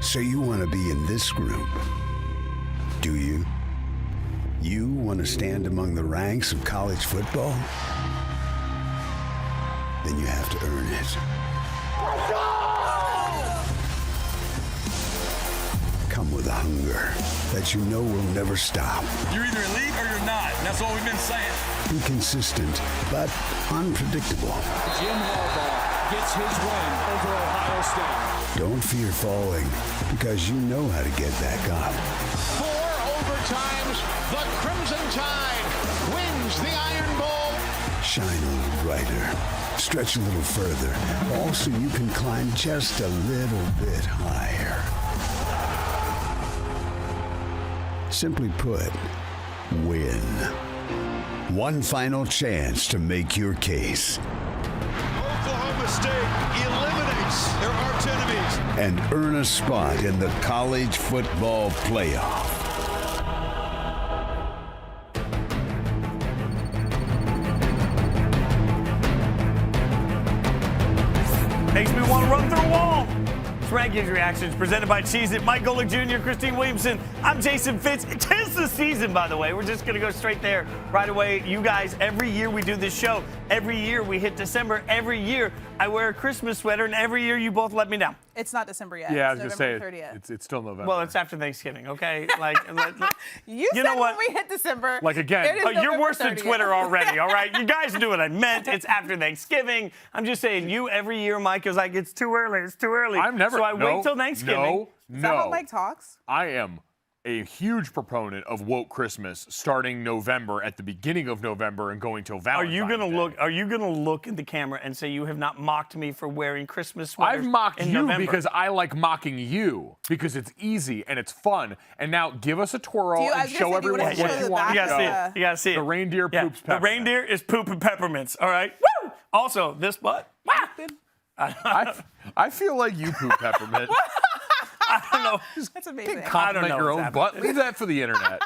So you want to be in this group, do you? You want to stand among the ranks of college football? Then you have to earn it. Come with a hunger that you know will never stop. You're either elite or you're not. That's all we've been saying. Be consistent, but unpredictable. Jim Harbaugh gets his win over Ohio State. Don't fear falling, because you know how to get back up. 4 overtimes, the Crimson Tide wins the Iron Bowl. Shine a little brighter, stretch a little further, all so you can climb just a little bit higher. Simply put, win. One final chance to make your case. Oklahoma State eliminates their arch enemies. And earn a spot in the college football playoff. Makes me want to run through a wall. It's Rankings Reactions presented by Cheez-It. Mike Golic Jr., Christine Williamson. I'm Jason Fitz. Tis the season, by the way. We're just going to go straight there right away. You guys, every year we do this show. Every year we hit December. Every year I wear a Christmas sweater, and every year you both let me down. It's not December yet. Yeah, I it's was going to November say 30th. it's still November. Well, it's after Thanksgiving, okay? Like, you said know what? when we hit December. Like, again, it is you're November worse than 30th. Twitter already, all right? You guys knew what I meant. It's after Thanksgiving. I'm just saying, you every year, Mike is like, it's too early. It's too early. I'm never. So I no, wait till Thanksgiving. No, Is that how no. Mike talks? I am a huge proponent of woke Christmas starting November at the beginning of November and going till Valentine's Day. Are you gonna look in the camera and say you have not mocked me for wearing Christmas sweaters? I've mocked in you November? because I like mocking you because it's easy and it's fun. And now give us a twirl I and was gonna show say, do you everyone wanna show what the you want. back You of gotta see the- it. You gotta see it. The reindeer Yeah, poops the peppermint. reindeer is pooping peppermints. All right. Woo! Also, this butt. I feel like you poop peppermint. I don't know. That's amazing. I don't Compliment know your what's own happening. butt. Leave that for the internet.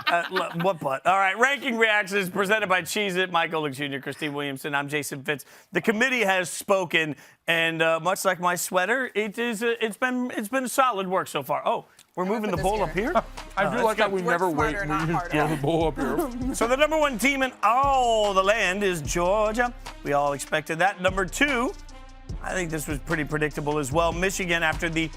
What butt? All right, Ranking Reactions presented by Cheez-It. Mike Golic Jr., Christine Williamson. I'm Jason Fitz. The committee has spoken, and much like my sweater, it's been solid work so far. Oh, we're moving the put poll this up here. I do like how we Work never wait smarter, when not we harder. throw the ball up here. So the number one team in all the land is Georgia. We all expected that. Number two, I think this was pretty predictable as well. Michigan, after the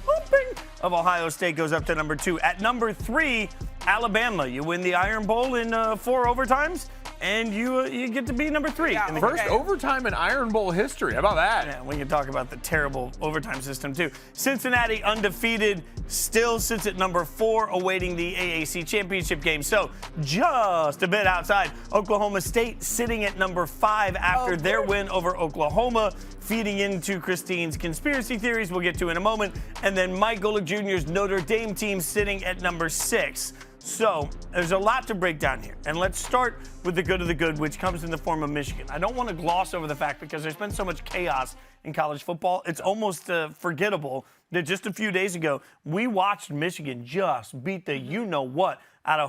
whooping of Ohio State, goes up to number two. At number three, Alabama. You win the Iron Bowl in 4 overtimes, and you get to be number three. Yeah, in the First Okay. overtime in Iron Bowl history. How about that? Yeah, we can talk about the terrible overtime system, too. Cincinnati, undefeated, still sits at number 4, awaiting the AAC championship game. So just a bit outside. Oklahoma State sitting at number 5 after their win over Oklahoma, feeding into Christine's conspiracy theories we'll get to in a moment. And then Mike Golic Jr.'s Notre Dame team sitting at number 6. So there's a lot to break down here. And let's start with the good of the good, which comes in the form of Michigan. I don't want to gloss over the fact, because there's been so much chaos in college football, it's almost forgettable that just a few days ago, we watched Michigan just beat the you-know-what out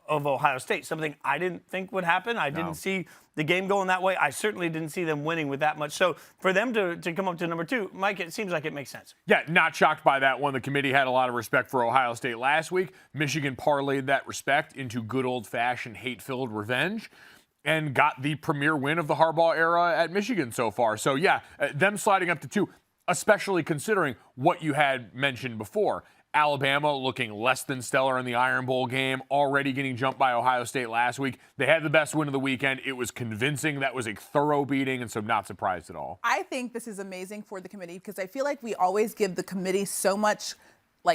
of Ohio State, something I didn't think would happen. I didn't see the game going that way. I certainly didn't see them winning with that much. So for them to come up to number 2, Mike, it seems like it makes sense. Yeah, not shocked by that one. The committee had a lot of respect for Ohio State last week. Michigan parlayed that respect into good old-fashioned hate-filled revenge and got the premier win of the Harbaugh era at Michigan so far. So, yeah, them sliding up to 2, especially considering what you had mentioned before. Alabama looking less than stellar in the Iron Bowl game, already getting jumped by Ohio State last week. They had the best win of the weekend. It was convincing. That was a thorough beating, and so not surprised at all. I think this is amazing for the committee, because I feel like we always give the committee so much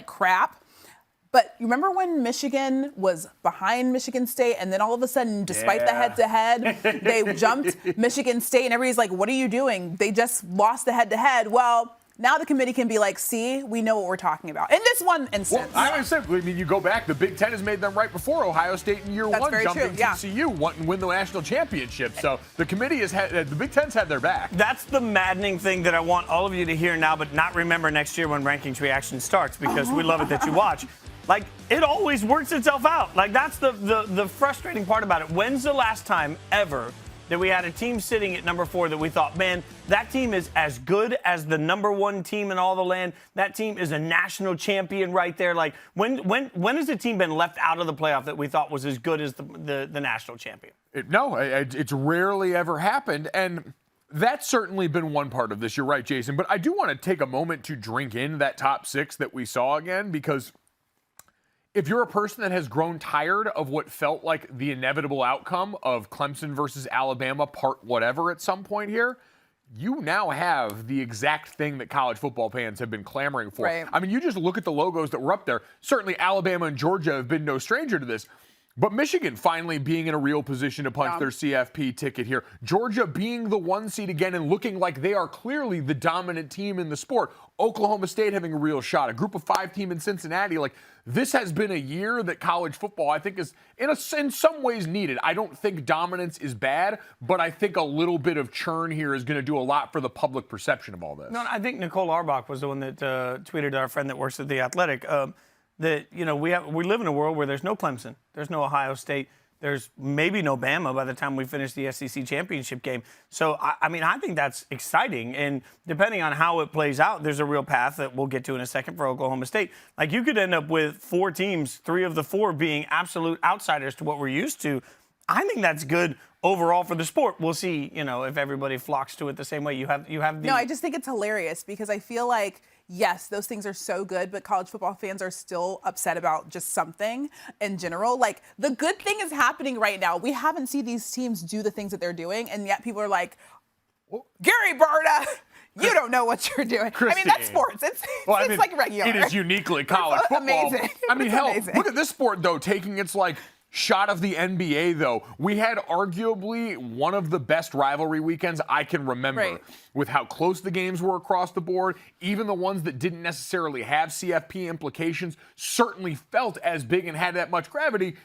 crap. But you remember when Michigan was behind Michigan State, and then all of a sudden, despite the head-to-head, they jumped Michigan State, and everybody's like, what are you doing? They just lost the head-to-head. Well, now the committee can be like, see, we know what we're talking about. In this one instance. Well, I mean, you go back, the Big Ten has made them right before Ohio State in year That's one, very jumping true, yeah. TCU, wanting to win the national championship. So the committee the Big Ten's had their back. That's the maddening thing that I want all of you to hear now, but not remember next year when Rankings Reaction starts, because we love it that you watch. Like, it always works itself out. Like, that's the frustrating part about it. When's the last time ever that we had a team sitting at number 4 that we thought, man, that team is as good as the number 1 team in all the land. That team is a national champion right there. Like, when has a team been left out of the playoff that we thought was as good as the national champion? It's rarely ever happened, and that's certainly been one part of this. You're right, Jason. But I do want to take a moment to drink in that top 6 that we saw again, because if you're a person that has grown tired of what felt like the inevitable outcome of Clemson versus Alabama part whatever at some point here, you now have the exact thing that college football fans have been clamoring for. Right. I mean, you just look at the logos that were up there. Certainly Alabama and Georgia have been no stranger to this. But Michigan finally being in a real position to punch their CFP ticket here. Georgia being the 1 seed again and looking like they are clearly the dominant team in the sport. Oklahoma State having a real shot. A group of 5 team in Cincinnati. Like, this has been a year that college football, I think, is in some ways needed. I don't think dominance is bad, but I think a little bit of churn here is going to do a lot for the public perception of all this. No, I think Nicole Auerbach was the one that tweeted our friend that works at The Athletic. That, you know, we live in a world where there's no Clemson, there's no Ohio State, there's maybe no Bama by the time we finish the SEC championship game. So, I mean, I think that's exciting. And depending on how it plays out, there's a real path that we'll get to in a second for Oklahoma State. Like, you could end up with 4 teams, 3 of the 4 being absolute outsiders to what we're used to. I think that's good overall for the sport. We'll see, you know, if everybody flocks to it the same way. You have the... No, I just think it's hilarious because I feel like, yes, those things are so good, but college football fans are still upset about just something in general. Like, the good thing is happening right now. We haven't seen these teams do the things that they're doing, and yet people are like, Gary Barta, you don't know what you're doing. Christine. I mean, that's sports. It's like regular. It is uniquely college football. Amazing. I mean, It's hell, amazing. look at this sport, though, taking its, like, shot of the NBA, though. We had arguably one of the best rivalry weekends I can remember, with how close the games were across the board. Even the ones that didn't necessarily have CFP implications certainly felt as big and had that much gravity.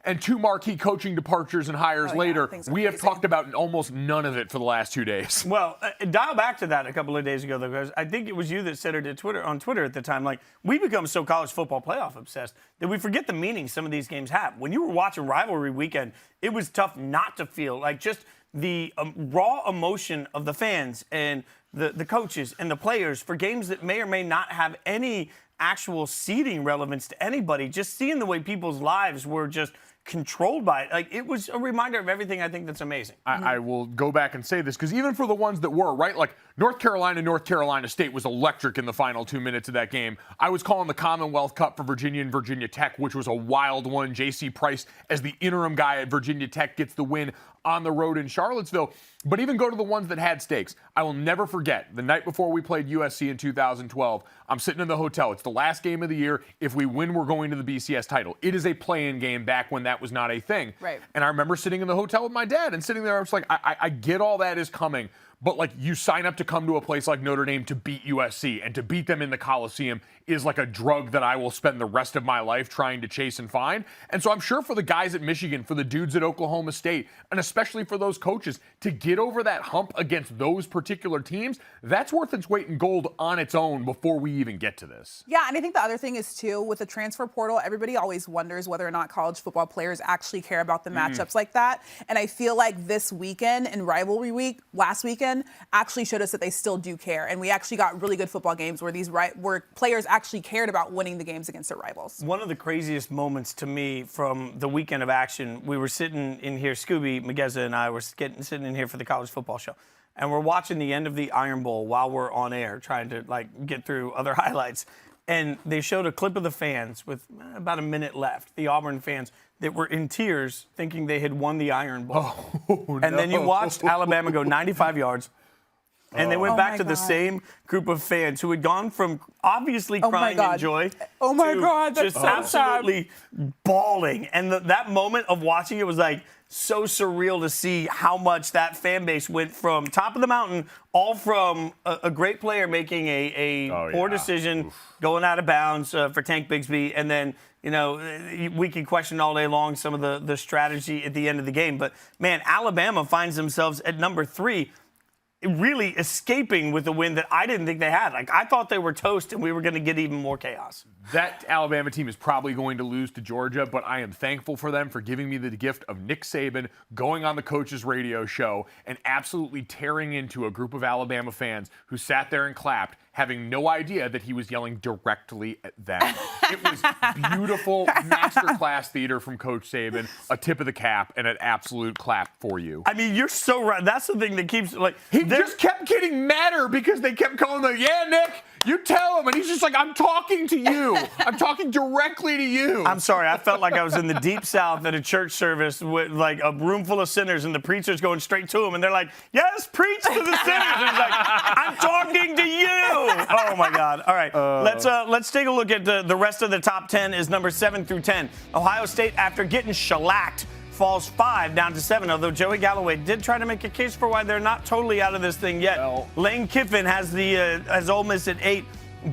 And 2 marquee coaching departures and hires later, we have talked about almost none of it for the last 2 days. Well, dial back to that a couple of days ago, though, because I think it was you that said it on Twitter at the time. Like, we become so college football playoff obsessed that we forget the meaning some of these games have. When you were watching Rivalry Weekend, it was tough not to feel like just the raw emotion of the fans and the coaches and the players for games that may or may not have any actual seeding relevance to anybody. Just seeing the way people's lives were just controlled by it. Like, it was a reminder of everything I think that's amazing. I will go back and say this, because even for the ones that were, right, like North Carolina State was electric in the final 2 minutes of that game. I was calling the Commonwealth Cup for Virginia and Virginia Tech, which was a wild one. J.C. Price, as the interim guy at Virginia Tech, gets the win on the road in Charlottesville. But even go to the ones that had stakes. I will never forget the night before we played USC in 2012. I'm sitting in the hotel. It's the last game of the year. If we win, we're going to the BCS title. It is a play-in game back when that was not a thing. Right. And I remember sitting in the hotel with my dad and sitting there. I was like, I get all that is coming. But, like, you sign up to come to a place like Notre Dame to beat USC, and to beat them in the Coliseum is like a drug that I will spend the rest of my life trying to chase and find. And so I'm sure for the guys at Michigan, for the dudes at Oklahoma State, and especially for those coaches, to get over that hump against those particular teams, that's worth its weight in gold on its own before we even get to this. Yeah, and I think the other thing is, too, with the transfer portal, everybody always wonders whether or not college football players actually care about the matchups like that. And I feel like this weekend and Rivalry Week, last weekend, actually showed us that they still do care. And we actually got really good football games where players actually cared about winning the games against their rivals. One of the craziest moments to me from the weekend of action, we were sitting in here, Scooby Mageza and I were sitting in here for the college football show. And we're watching the end of the Iron Bowl while we're on air, trying to, like, get through other highlights. And they showed a clip of the fans with about a minute left, the Auburn fans, that were in tears thinking they had won the Iron Bowl. And then you watched Alabama go 95 yards. And they went back to the same group of fans who had gone from obviously crying in joy to just absolutely bawling. And that moment of watching it was like so surreal to see how much that fan base went from top of the mountain, all from a great player making a poor decision, going out of bounds for Tank Bigsby, and then, you know, we can question all day long some of the strategy at the end of the game. But, man, Alabama finds themselves at number 3. really escaping with a win that I didn't think they had. Like, I thought they were toast and we were going to get even more chaos. That Alabama team is probably going to lose to Georgia, but I am thankful for them for giving me the gift of Nick Saban going on the coach's radio show and absolutely tearing into a group of Alabama fans who sat there and clapped, having no idea that he was yelling directly at them. It was beautiful masterclass theater from Coach Saban, a tip of the cap, and an absolute clap for you. I mean, you're so right. That's the thing that keeps, like... He just kept getting madder because they kept calling him, yeah, Nick, you tell him. And he's just like, I'm talking to you. I'm talking directly to you. I'm sorry. I felt like I was in the deep south at a church service with like a room full of sinners and the preacher's going straight to him. And they're like, yes, preach to the sinners. And he's like, I'm talking to you. Oh, my God. All right. Let's take a look at the rest of the top 10 is number 7 through 10. Ohio State, after getting shellacked, falls 5 down to 7, although Joey Galloway did try to make a case for why they're not totally out of this thing yet. Well, Lane Kiffin has Ole Miss at 8.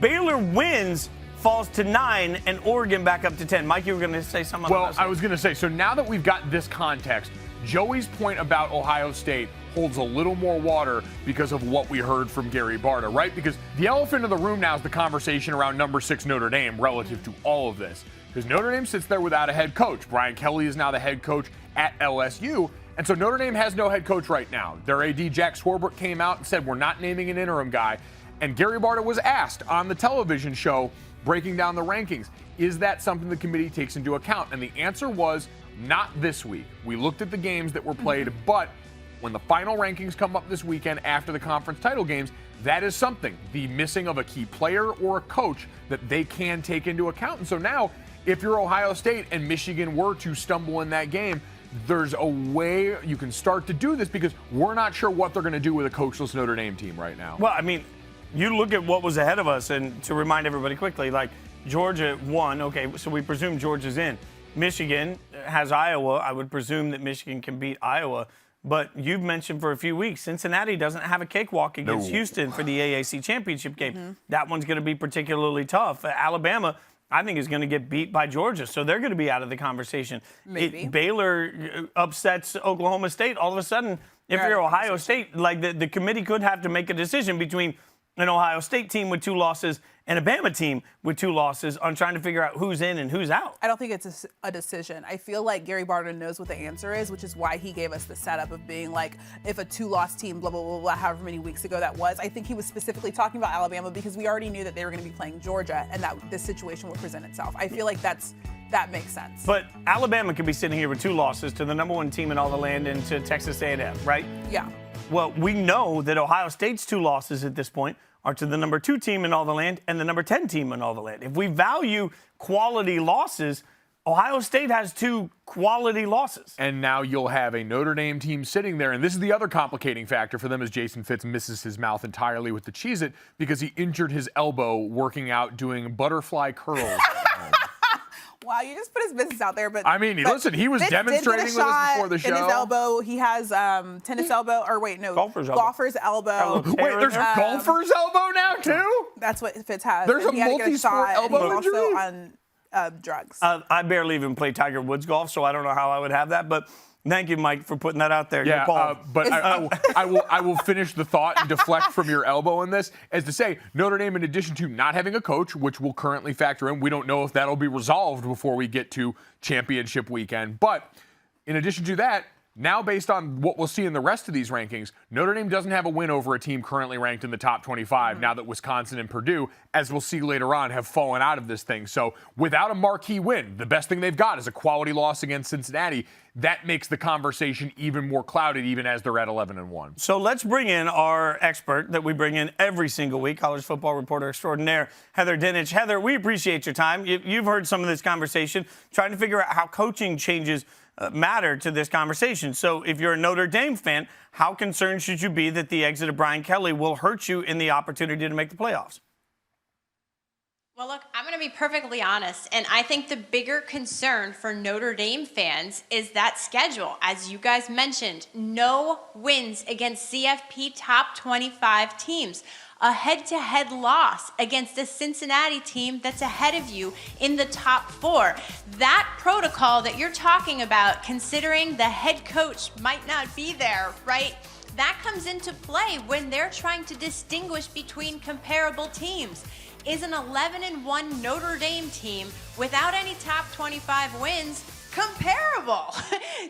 Baylor wins, falls to 9, and Oregon back up to 10. Mike, you were going to say something Well, about I was going to say, so now that we've got this context, Joey's point about Ohio State holds a little more water because of what we heard from Gary Barta, right? Because the elephant in the room now is the conversation around number 6 Notre Dame relative to all of this. Because Notre Dame sits there without a head coach. Brian Kelly is now the head coach at LSU. And so Notre Dame has no head coach right now. Their AD, Jack Swarbrick, came out and said, we're not naming an interim guy. And Gary Barta was asked on the television show, breaking down the rankings, is that something the committee takes into account? And the answer was, not this week. We looked at the games that were played, but when the final rankings come up this weekend after the conference title games, that is something, the missing of a key player or a coach, that they can take into account. And so now, if you're Ohio State and Michigan were to stumble in that game, there's a way you can start to do this because we're not sure what they're going to do with a coachless Notre Dame team right now. Well, I mean, you look at what was ahead of us, and to remind everybody quickly, like Georgia won. Okay, so we presume Georgia's in. Michigan has Iowa. I would presume that Michigan can beat Iowa. But you've mentioned for a few weeks, Cincinnati doesn't have a cakewalk against Houston for the AAC championship game. Mm-hmm. That one's going to be particularly tough. Alabama, I think, is going to get beat by Georgia, so they're going to be out of the conversation. Maybe. Baylor upsets Oklahoma State. All of a sudden, if you're Ohio State, like the committee could have to make a decision between an Ohio State team with 2 losses and a Bama team with 2 losses on trying to figure out who's in and who's out. I don't think it's a decision. I feel like Gary Barta knows what the answer is, which is why he gave us the setup of being like, if a 2-loss team, blah, blah, blah, blah, however many weeks ago that was. I think he was specifically talking about Alabama because we already knew that they were going to be playing Georgia and that this situation would present itself. I feel like that makes sense. But Alabama could be sitting here with 2 losses to the number 1 team in all the land and to Texas A&M, right? Yeah. Well, we know that Ohio State's 2 losses at this point are to the number 2 team in all the land and the number 10 team in all the land. If we value quality losses, Ohio State has 2 quality losses. And now you'll have a Notre Dame team sitting there. And this is the other complicating factor for them as Jason Fitz misses his mouth entirely with the Cheez-It because he injured his elbow working out doing butterfly curls. Wow, you just put his business out there, but I mean, listen, he was Fitz demonstrating with us before the show. In his elbow, he has tennis elbow, or wait, no, golfer's elbow. Wait, there's a golfer's elbow now too? That's what Fitz has. There's a multi-sport elbow injury? Also on drugs. I barely even play Tiger Woods golf, so I don't know how I would have that, but thank you, Mike, for putting that out there. Yeah, but I will finish the thought and deflect from your elbow in this, as to say, Notre Dame, in addition to not having a coach, which will currently factor in, we don't know if that'll be resolved before we get to championship weekend. But in addition to that, now based on what we'll see in the rest of these rankings, Notre Dame doesn't have a win over a team currently ranked in the top 25 now that Wisconsin and Purdue, as we'll see later on, have fallen out of this thing. So without a marquee win, the best thing they've got is a quality loss against Cincinnati. That makes the conversation even more clouded, even as they're at 11-1. So let's bring in our expert that we bring in every single week, college football reporter extraordinaire, Heather Dinich. Heather, we appreciate your time. You've heard some of this conversation, trying to figure out how coaching changes matter to this conversation. So if you're a Notre Dame fan, how concerned should you be that the exit of Brian Kelly will hurt you in the opportunity to make the playoffs? Well, look, I'm going to be perfectly honest, and I think the bigger concern for Notre Dame fans is that schedule. As you guys mentioned, no wins against CFP top 25 teams. A head-to-head loss against a Cincinnati team that's ahead of you in the top 4. That protocol that you're talking about, considering the head coach might not be there, right? that comes into play when they're trying to distinguish between comparable teams. Is an 11-1 Notre Dame team without any top 25 wins comparable?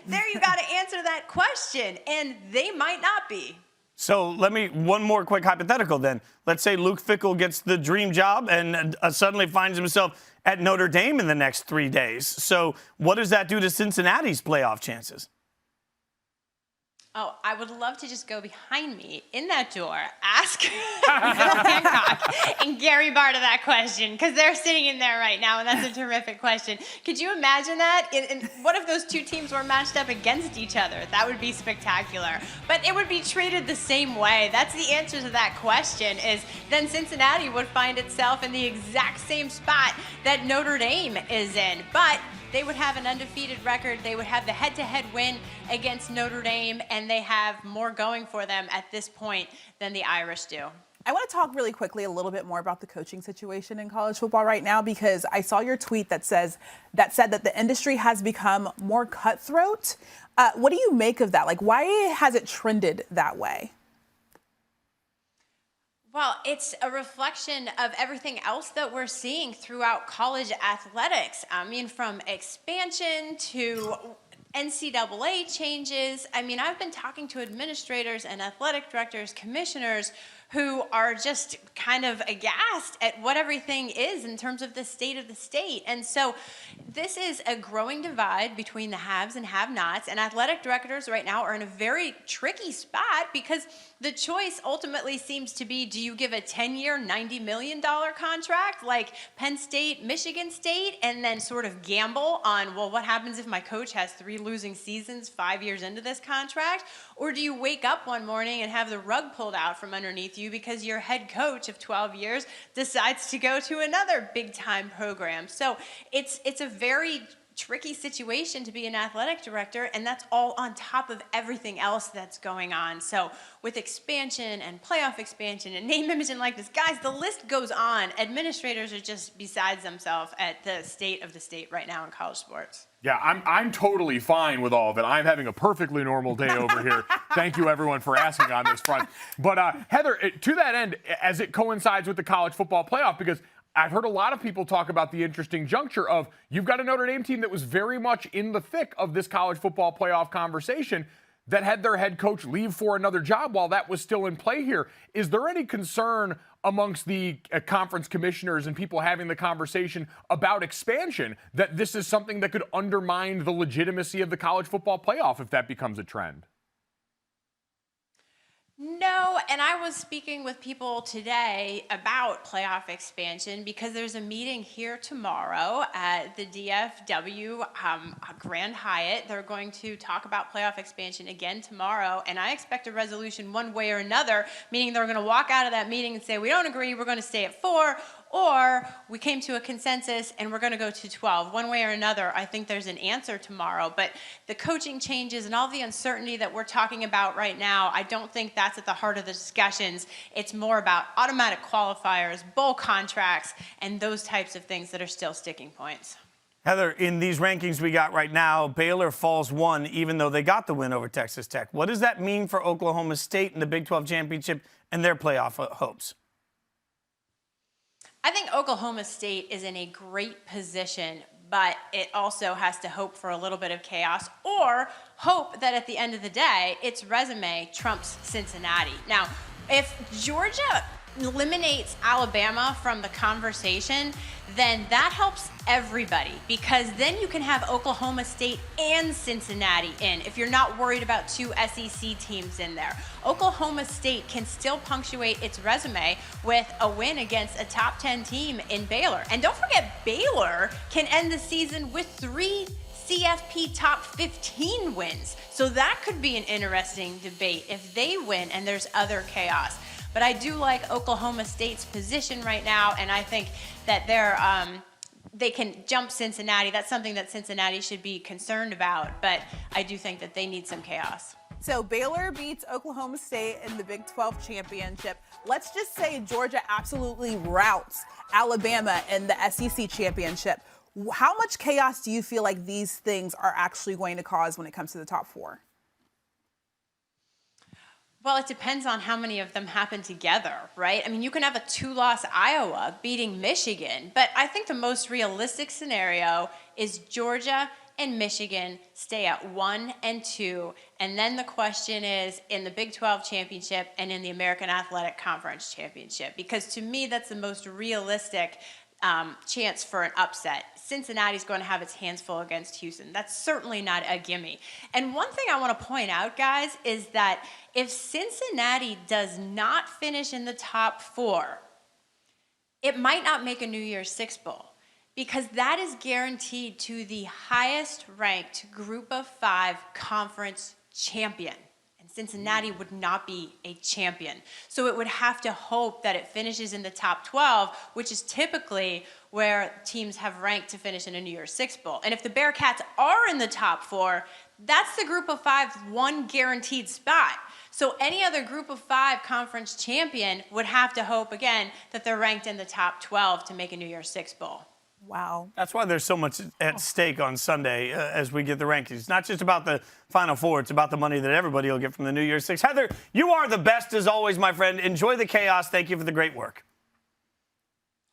There you got to answer that question, and they might not be. So one more quick hypothetical then. Let's say Luke Fickell gets the dream job and suddenly finds himself at Notre Dame in the next 3 days. So what does that do to Cincinnati's playoff chances? Oh, I would love to just go behind me in that door, ask Hancock and Gary Barta that question, because they're sitting in there right now, and that's a terrific question. Could you imagine that? And what if those two teams were matched up against each other? That would be spectacular. But it would be treated the same way. That's the answer to that question, is then Cincinnati would find itself in the exact same spot that Notre Dame is in. But they would have an undefeated record. They would have the head-to-head win against Notre Dame, and they have more going for them at this point than the Irish do. I want to talk really quickly a little bit more about the coaching situation in college football right now, because I saw your tweet that said that the industry has become more cutthroat. What do you make of that? Like, why has it trended that way? Well, it's a reflection of everything else that we're seeing throughout college athletics. I mean, from expansion to NCAA changes. I mean, I've been talking to administrators and athletic directors, commissioners, who are just kind of aghast at what everything is in terms of the state of the state. And so this is a growing divide between the haves and have-nots, and athletic directors right now are in a very tricky spot, because the choice ultimately seems to be, do you give a 10-year, $90 million contract like Penn State, Michigan State, and then sort of gamble on, well, what happens if my coach has 3 losing seasons 5 years into this contract? Or do you wake up one morning and have the rug pulled out from underneath you because your head coach of 12 years decides to go to another big-time program? So it's a very tricky situation to be an athletic director, and that's all on top of everything else that's going on. So with expansion and playoff expansion and name, image, and likeness, guys, the list goes on. Administrators are just besides themselves at the state of the state right now in college sports. Yeah, I'm totally fine with all of it. I'm having a perfectly normal day over here. Thank you, everyone, for asking on this front. But Heather, to that end, as it coincides with the college football playoff, because I've heard a lot of people talk about the interesting juncture of, you've got a Notre Dame team that was very much in the thick of this college football playoff conversation that had their head coach leave for another job while that was still in play here. Is there any concern amongst the conference commissioners and people having the conversation about expansion that this is something that could undermine the legitimacy of the college football playoff if that becomes a trend? No, and I was speaking with people today about playoff expansion because there's a meeting here tomorrow at the DFW Grand Hyatt. They're going to talk about playoff expansion again tomorrow, and I expect a resolution one way or another, meaning they're going to walk out of that meeting and say, we don't agree, we're going to stay at 4, or we came to a consensus and we're going to go to 12. One way or another, I think there's an answer tomorrow. But the coaching changes and all the uncertainty that we're talking about right now, I don't think that's at the heart of the discussions. It's more about automatic qualifiers, bowl contracts, and those types of things that are still sticking points. Heather, in these rankings we got right now, Baylor falls 1, even though they got the win over Texas Tech. What does that mean for Oklahoma State in the Big 12 championship and their playoff hopes? I think Oklahoma State is in a great position, but it also has to hope for a little bit of chaos, or hope that at the end of the day, its resume trumps Cincinnati. Now, if Georgia eliminates Alabama from the conversation, then that helps everybody, because then you can have Oklahoma State and Cincinnati in if you're not worried about 2 SEC teams in there. Oklahoma State can still punctuate its resume with a win against a top 10 team in Baylor. And don't forget, Baylor can end the season with 3 CFP top 15 wins. So that could be an interesting debate if they win and there's other chaos. But I do like Oklahoma State's position right now, and I think that they can jump Cincinnati. That's something that Cincinnati should be concerned about, but I do think that they need some chaos. So Baylor beats Oklahoma State in the Big 12 championship. Let's just say Georgia absolutely routs Alabama in the SEC championship. How much chaos do you feel like these things are actually going to cause when it comes to the top 4? Well, it depends on how many of them happen together, right? I mean, you can have a 2-loss Iowa beating Michigan, but I think the most realistic scenario is Georgia and Michigan stay at 1 and 2, and then the question is in the Big 12 championship and in the American Athletic Conference championship, because to me that's the most realistic chance for an upset. Cincinnati's going to have its hands full against Houston. That's certainly not a gimme. And one thing I want to point out, guys, is that if Cincinnati does not finish in the top 4, it might not make a New Year's Six Bowl, because that is guaranteed to the highest ranked Group of 5 conference champion. And Cincinnati would not be a champion. So it would have to hope that it finishes in the top 12, which is typically where teams have ranked to finish in a New Year's Six Bowl. And if the Bearcats are in the top 4, that's the Group of 5's one guaranteed spot. So any other Group of 5 conference champion would have to hope, again, that they're ranked in the top 12 to make a New Year's Six Bowl. Wow. That's why there's so much at stake on Sunday as we get the rankings. It's not just about the Final Four. It's about the money that everybody will get from the New Year's Six. Heather, you are the best as always, my friend. Enjoy the chaos. Thank you for the great work.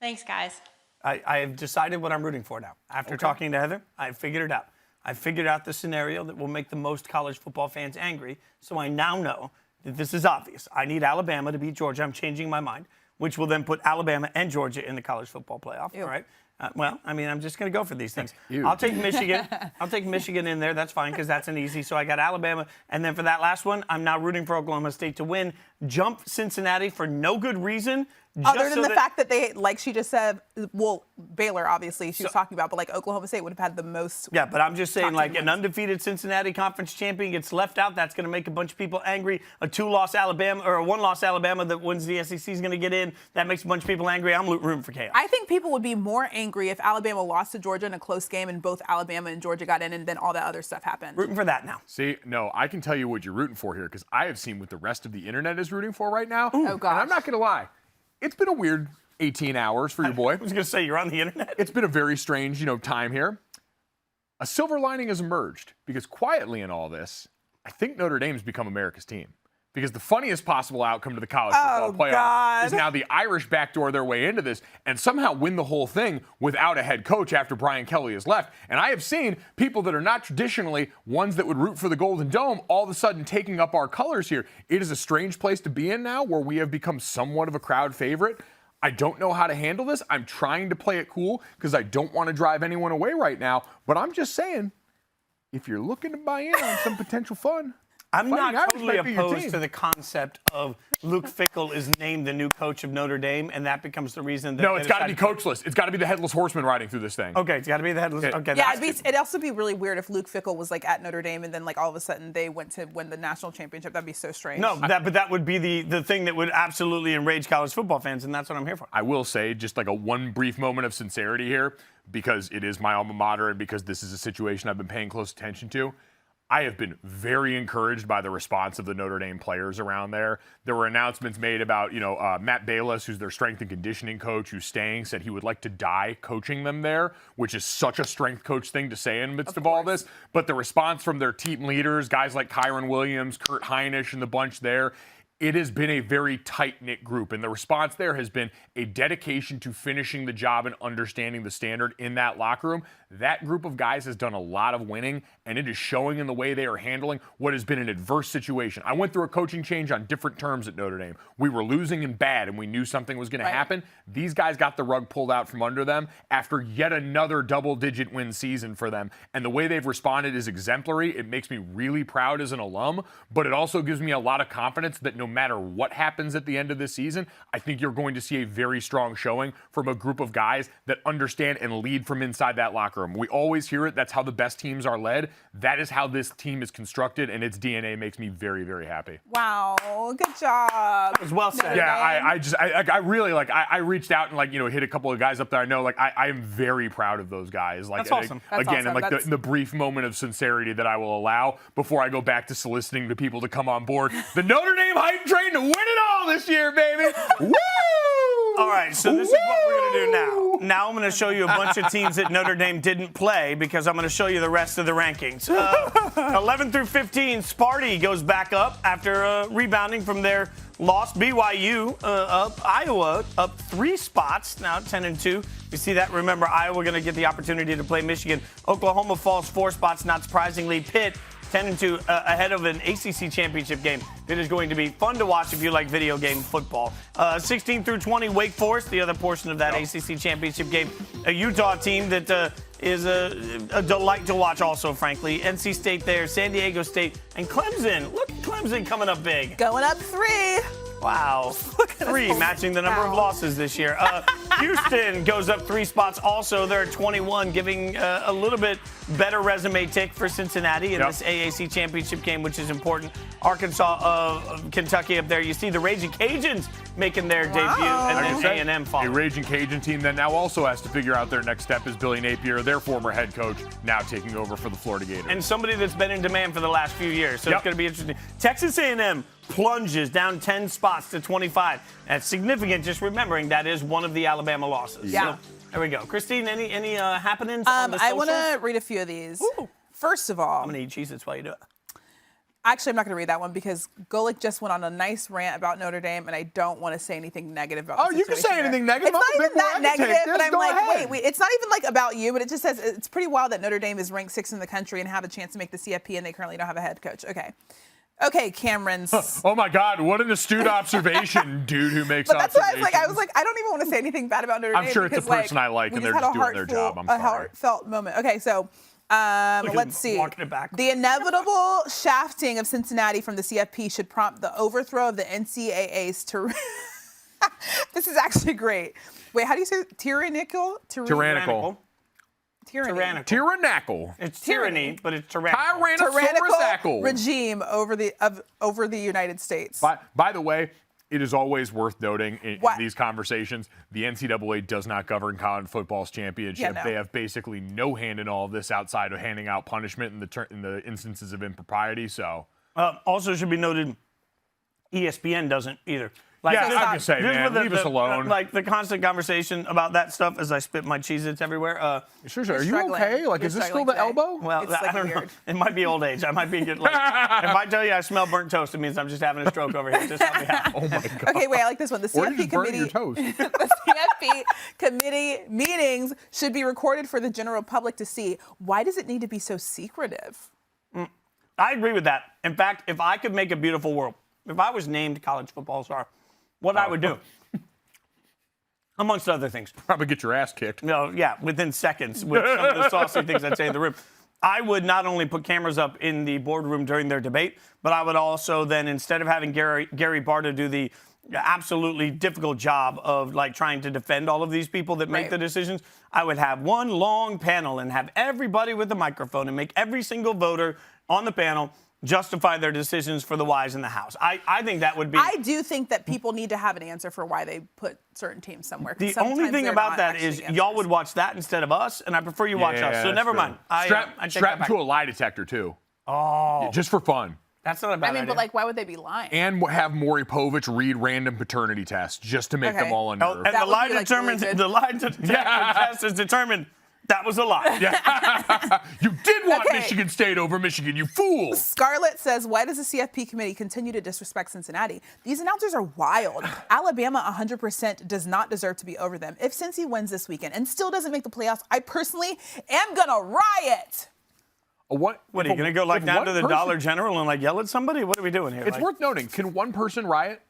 Thanks, guys. I have decided what I'm rooting for now. After talking to Heather, I figured it out. I figured out the scenario that will make the most college football fans angry. So I now know that this is obvious. I need Alabama to beat Georgia. I'm changing my mind, which will then put Alabama and Georgia in the college football playoff. Ew. All right. Well, I mean, I'm just going to go for these things. I'll take Michigan. I'll take Michigan in there. That's fine because that's an easy. So I got Alabama. And then for that last one, I'm now rooting for Oklahoma State to win. Jump Cincinnati for no good reason. Other than the fact that they, like she just said, well, Baylor, obviously, she was talking about, but like Oklahoma State would have had the most. Yeah, but I'm just saying, like, an undefeated Cincinnati conference champion gets left out. That's going to make a bunch of people angry. A 2-loss Alabama or a 1-loss Alabama that wins the SEC is going to get in. That makes a bunch of people angry. I'm rooting for chaos. I think people would be more angry if Alabama lost to Georgia in a close game and both Alabama and Georgia got in and then all that other stuff happened. Rooting for that now. See, no, I can tell you what you're rooting for here because I have seen what the rest of the internet is rooting for right now. Oh, gosh. And I'm not going to lie. It's been a weird 18 hours for your boy. I was going to say, you're on the internet. It's been a very strange, time here. A silver lining has emerged because quietly in all this, I think Notre Dame's become America's team. Because the funniest possible outcome to the college football playoff is now the Irish backdoor their way into this and somehow win the whole thing without a head coach after Brian Kelly has left. And I have seen people that are not traditionally ones that would root for the Golden Dome all of a sudden taking up our colors here. It is a strange place to be in now where we have become somewhat of a crowd favorite. I don't know how to handle this. I'm trying to play it cool because I don't want to drive anyone away right now. But I'm just saying, if you're looking to buy in on some potential fun, I'm not totally opposed to the concept of Luke Fickell is named the new coach of Notre Dame, and that becomes the reason that. No, it's got to be coachless. It's got to be the headless horseman riding through this thing. Okay, it's got to be the headless. Okay, yeah, it'd also be really weird if Luke Fickell was like at Notre Dame and then like all of a sudden they went to win the national championship. That'd be so strange. No, but that would be the thing that would absolutely enrage college football fans, and that's what I'm here for. I will say, just like one brief moment of sincerity here, because it is my alma mater and because this is a situation I've been paying close attention to. I have been very encouraged by the response of the Notre Dame players around there. There were announcements made about, Matt Bayless, who's their strength and conditioning coach, who's staying, said he would like to die coaching them there, which is such a strength coach thing to say in the midst of all this. But the response from their team leaders, guys like Kyron Williams, Kurt Heinisch, and the bunch there, it has been a very tight-knit group, and the response there has been a dedication to finishing the job and understanding the standard in that locker room. That group of guys has done a lot of winning, and it is showing in the way they are handling what has been an adverse situation. I went through a coaching change on different terms at Notre Dame. We were losing and bad, and we knew something was going to happen. These guys got the rug pulled out from under them after yet another double-digit win season for them, and the way they've responded is exemplary. It makes me really proud as an alum, but it also gives me a lot of confidence that no matter what happens at the end of this season, I think you're going to see a very strong showing from a group of guys that understand and lead from inside that locker room. We always hear it. That's how the best teams are led. That is how this team is constructed, and its DNA makes me very, very happy. Wow, good job. That was well said. Yeah, I really I reached out and hit a couple of guys up there. I know I am very proud of those guys. That's awesome. That's again, awesome. in the brief moment of sincerity that I will allow before I go back to soliciting the people to come on board. The Notre Dame hype train to win it all this year, baby. Woo! All right, so this is what we're going to do now. Now I'm going to show you a bunch of teams that Notre Dame didn't play because I'm going to show you the rest of the rankings. 11 through 15, Sparty goes back up after rebounding from their loss. BYU up. Iowa up 3 spots, now 10-2. You see that? Remember, Iowa going to get the opportunity to play Michigan. Oklahoma falls 4 spots, not surprisingly. Pitt 10-2 ahead of an ACC championship game. It is going to be fun to watch if you like video game football. 16 through 20, Wake Forest, the other portion of that ACC championship game. A Utah team that is a delight to watch also, frankly. NC State there, San Diego State, and Clemson. Look at Clemson coming up big. Going up 3. Wow. 3, matching the number of losses this year. Houston goes up 3 spots also. They're at 21, giving a little bit better resume tick for Cincinnati in this AAC championship game, which is important. Arkansas, Kentucky up there. You see the Raging Cajuns making their debut, and then A&M following. A Raging Cajun team that now also has to figure out their next step is Billy Napier, their former head coach, now taking over for the Florida Gators. And somebody that's been in demand for the last few years, so it's going to be interesting. Texas A&M plunges down 10 spots to 25. That's significant, just remembering that is one of the Alabama losses. Yeah. So, there we go. Christine, any happenings on the I social? want to read a few of these. Ooh. First of all, I'm going to eat Cheez-Its while you do it. Actually, I'm not going to read that one because Golic just went on a nice rant about Notre Dame, and I don't want to say anything negative about the you can say situation anything there. negative. It's not even that negative, but I'm Go like, ahead. wait, it's not even like about you, but it just says it's pretty wild that Notre Dame is ranked 6th in the country and have a chance to make the CFP, and they currently don't have a head coach. Okay, Cameron's. Oh my God, what an astute observation, dude who makes But that's why observations. I was like, I don't even want to say anything bad about Notre Dame. I'm sure it's a because, person I like, we and they're had just a doing their job. I'm a sorry. heartfelt moment. Okay, so let's see. walking it back. The inevitable shafting of Cincinnati from the CFP should prompt the overthrow of the NCAA's This is actually great. Wait, how do you say it? Tyrannical? Tyrannical. Tyrannical. It's tyranny, but it's tyrannical. Tyrannical regime over the United States. By the way, it is always worth noting in these conversations, the NCAA does not govern college football's championship. Yeah, no. They have basically no hand in all of this outside of handing out punishment in the instances of impropriety. So, also should be noted, ESPN doesn't either. I was going to say, man, leave us alone. Like the constant conversation about that stuff as I spit my Cheez-Its everywhere. Sure. Are you okay? Like, is this still the elbow? Well, It's I don't know. weird. It might be old age. I might be getting if I tell you I smell burnt toast, it means I'm just having a stroke over here. Just help me out. Oh, my God. Okay, wait, I like this one. The Or you CFP just burn committee. your toast. The CFP committee meetings should be recorded for the general public to see. Why does it need to be so secretive? I agree with that. In fact, if I could make a beautiful world, if I was named college football star, what I would do, amongst other things. Probably get your ass kicked. Within seconds with some of the saucy things I'd say in the room. I would not only put cameras up in the boardroom during their debate, but I would also then, instead of having Gary Barta do the absolutely difficult job of like trying to defend all of these people that make the decisions, I would have one long panel and have everybody with a microphone and make every single voter on the panel justify their decisions for the whys in the House. I think that would be... I do think that people need to have an answer for why they put certain teams somewhere. The only thing about that is y'all would watch that instead of us, and I prefer you watch us. So never mind. Strap to a lie detector, too. Oh. Yeah, just for fun. That's not a bad idea. but like, why would they be lying? And have Maury Povich read random paternity tests just to make them all unnerved. And the lie determines... The lie test is determined... That was a lie. You did want Michigan State over Michigan, you fool. Scarlett says, why does the CFP committee continue to disrespect Cincinnati? These announcers are wild. Alabama 100% does not deserve to be over them. If Cincy wins this weekend and still doesn't make the playoffs, I personally am going to riot. What are you going to go like down to the Dollar General and like yell at somebody? What are we doing here? It's worth noting. Can one person riot?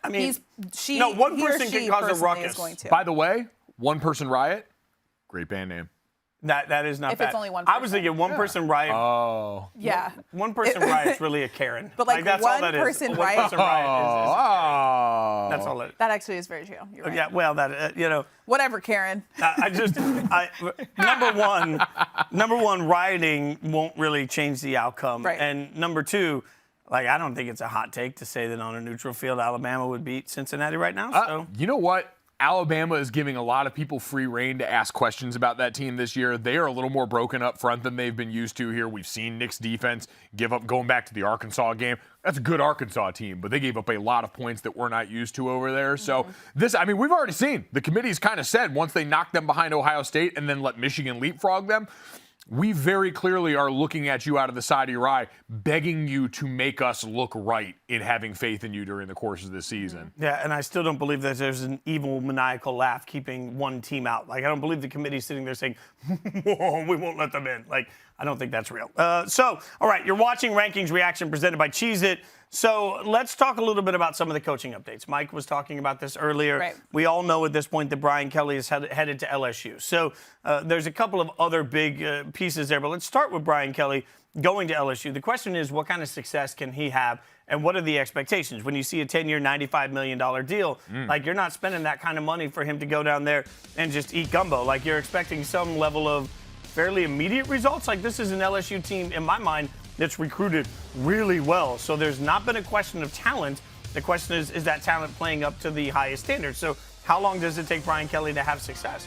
I mean, one he or person she can cause a personally ruckus. is going to. By the way, one person riot, great band name. That is not If bad. it's only one I was person. thinking one person riot. Oh. Yeah. One person riot's really a Karen. But like that's one all that is. person One riot. person riot is Oh. that's all it is. That actually is very true. You're right. Yeah, well, that Whatever, Karen. number one, rioting won't really change the outcome. Right. And number two, I don't think it's a hot take to say that on a neutral field, Alabama would beat Cincinnati right now. So You know what? Alabama is giving a lot of people free rein to ask questions about that team this year. They are a little more broken up front than they've been used to here. We've seen Nick's defense give up, going back to the Arkansas game. That's a good Arkansas team, but they gave up a lot of points that we're not used to over there. So we've already seen. The committee's kind of said once they knock them behind Ohio State and then let Michigan leapfrog them, we very clearly are looking at you out of the side of your eye, begging you to make us look right in having faith in you during the course of this season. Yeah, and I still don't believe that there's an evil, maniacal laugh keeping one team out. Like, I don't believe the committee's sitting there saying, we won't let them in. Like, I don't think that's real. All right, you're watching Rankings Reaction presented by Cheez-It. So let's talk a little bit about some of the coaching updates. Mike was talking about this earlier. Right. We all know at this point that Brian Kelly is headed to LSU. So there's a couple of other big pieces there, but let's start with Brian Kelly going to LSU. The question is, what kind of success can he have, and what are the expectations? When you see a 10-year, $95 million deal, like, you're not spending that kind of money for him to go down there and just eat gumbo. Like, you're expecting some level of fairly immediate results. Like, this is an LSU team, in my mind, that's recruited really well. So there's not been a question of talent. The question is that talent playing up to the highest standards? So how long does it take Brian Kelly to have success?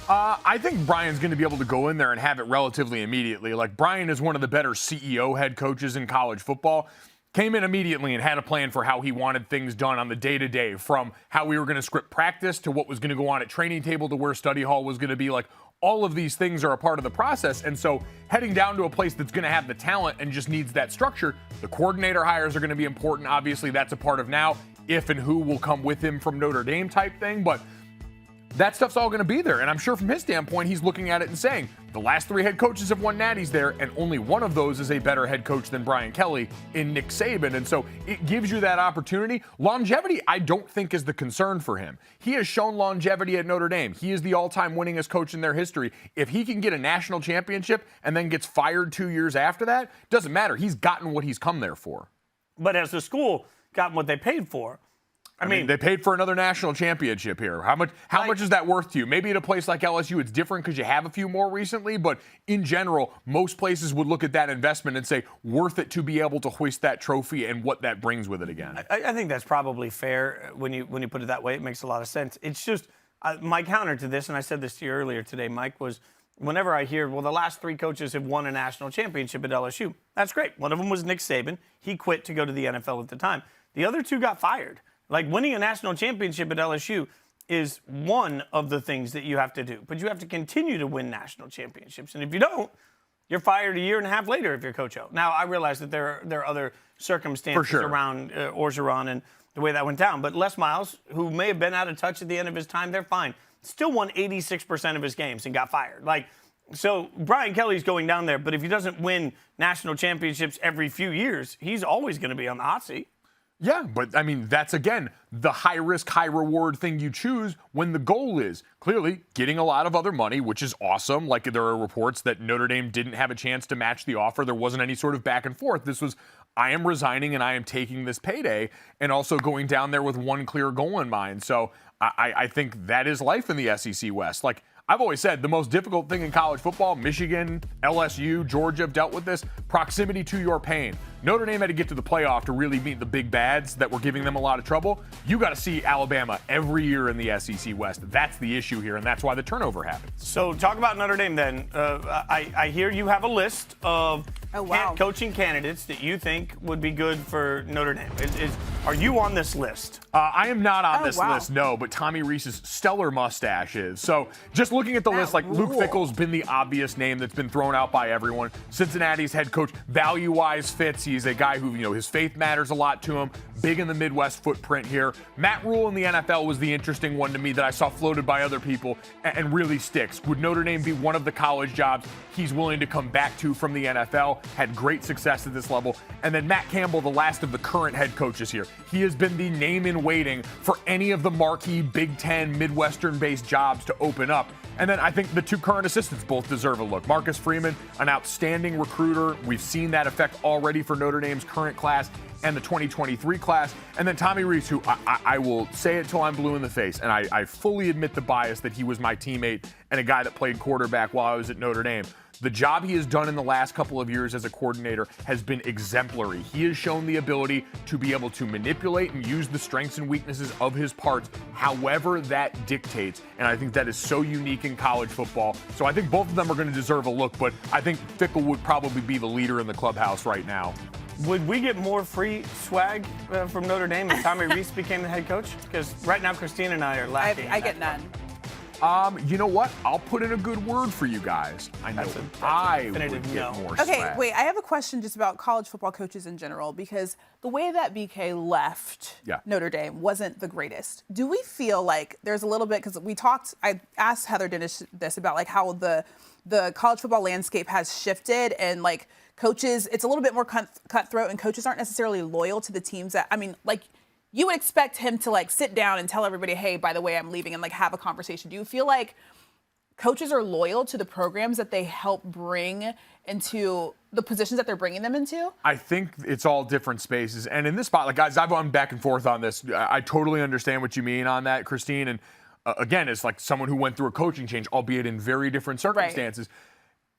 I think Brian's going to be able to go in there and have it relatively immediately. Like, Brian is one of the better CEO head coaches in college football. Came in immediately and had a plan for how he wanted things done on the day-to-day, from how we were going to script practice to what was going to go on at training table to where study hall was going to be. Like, all of these things are a part of the process. And so heading down to a place that's going to have the talent and just needs that structure, the coordinator hires are going to be important. Obviously, that's a part of now if and who will come with him from Notre Dame type thing. But that stuff's all going to be there. And I'm sure from his standpoint, he's looking at it and saying, the last 3 head coaches have won natties there, and only one of those is a better head coach than Brian Kelly in Nick Saban. And so it gives you that opportunity. Longevity, I don't think, is the concern for him. He has shown longevity at Notre Dame. He is the all-time winningest coach in their history. If he can get a national championship and then gets fired 2 years after that, doesn't matter. He's gotten what he's come there for. But has the school gotten what they paid for? I mean, they paid for another national championship here. How much is that worth to you? Maybe at a place like LSU, it's different because you have a few more recently, but in general, most places would look at that investment and say, worth it to be able to hoist that trophy and what that brings with it again. I think that's probably fair when you put it that way. It makes a lot of sense. It's just, my counter to this, and I said this to you earlier today, Mike, was whenever I hear, well, the last 3 coaches have won a national championship at LSU, that's great. One of them was Nick Saban. He quit to go to the NFL at the time. The other 2 got fired. Like, winning a national championship at LSU is one of the things that you have to do. But you have to continue to win national championships. And if you don't, you're fired a year and a half later if you're Coach O. Now, I realize that there are other circumstances around Orgeron and the way that went down. But Les Miles, who may have been out of touch at the end of his time, they're fine. Still won 86% of his games and got fired. Like, so Brian Kelly's going down there. But if he doesn't win national championships every few years, he's always going to be on the hot seat. Yeah, but I mean, that's again the high risk, high reward thing you choose when the goal is clearly getting a lot of other money, which is awesome. Like, there are reports that Notre Dame didn't have a chance to match the offer. There wasn't any sort of back and forth. This was, I am resigning and I am taking this payday, and also going down there with one clear goal in mind. So I think that is life in the SEC West. Like, I've always said the most difficult thing in college football, Michigan, LSU, Georgia have dealt with this, proximity to your pain. Notre Dame had to get to the playoff to really meet the big bads that were giving them a lot of trouble. You got to see Alabama every year in the SEC West. That's the issue here, and that's why the turnover happens. So talk about Notre Dame then. I hear you have a list of coaching candidates that you think would be good for Notre Dame. Are you on this list? I am not on this list, no, but Tommy Rees's stellar mustache is. So just looking at the list, like, Luke Fickell's been the obvious name that's been thrown out by everyone. Cincinnati's head coach, value-wise, Fitz. He's a guy who, his faith matters a lot to him. Big in the Midwest footprint here. Matt Rule in the NFL was the interesting one to me that I saw floated by other people and really sticks. Would Notre Dame be one of the college jobs he's willing to come back to from the NFL? Had great success at this level. And then Matt Campbell, the last of the current head coaches here. He has been the name in waiting for any of the marquee Big Ten Midwestern-based jobs to open up. And then I think the 2 current assistants both deserve a look. Marcus Freeman, an outstanding recruiter. We've seen that effect already for Notre Dame's current class. and the 2023 class. And then Tommy Rees, who I will say it till I'm blue in the face, and I fully admit the bias that he was my teammate and a guy that played quarterback while I was at Notre Dame. The job he has done in the last couple of years as a coordinator has been exemplary. He has shown the ability to be able to manipulate and use the strengths and weaknesses of his parts however that dictates. And I think that is so unique in college football. So I think both of them are going to deserve a look, but I think Fickell would probably be the leader in the clubhouse right now. Would we get more free swag from Notre Dame if Tommy Rees became the head coach? Because right now, Christine and I are lacking. I get none. You know what? I'll put in a good word for you guys. I know I would get more Okay, swag. wait. I have a question just about college football coaches in general, because the way that BK left Notre Dame wasn't the greatest. Do we feel like there's a little bit, because I asked Heather Dinich this about like how the college football landscape has shifted, and like coaches, it's a little bit more cutthroat, and coaches aren't necessarily loyal to the teams that, I mean, like, you would expect him to like sit down and tell everybody, hey, by the way, I'm leaving, and like have a conversation. Do you feel like coaches are loyal to the programs that they help bring into the positions that they're bringing them into? I think it's all different spaces. And in this spot, like, guys, I've gone back and forth on this. I totally understand what you mean on that, Christine. And again, it's like someone who went through a coaching change, albeit in very different circumstances. Right.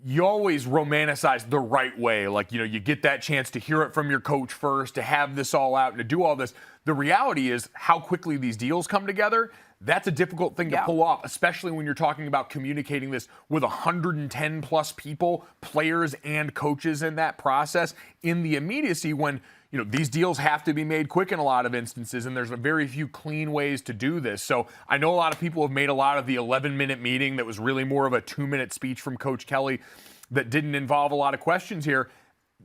You always romanticize the right way. Like, you know, you get that chance to hear it from your coach first, to have this all out and to do all this. The reality is how quickly these deals come together. That's a difficult thing to pull off, especially when you're talking about communicating this with 110 plus people, players and coaches in that process, in the immediacy when, you know, these deals have to be made quick in a lot of instances, and there's very few clean ways to do this. So I know a lot of people have made a lot of the 11-minute meeting that was really more of a 2-minute speech from Coach Kelly that didn't involve a lot of questions here.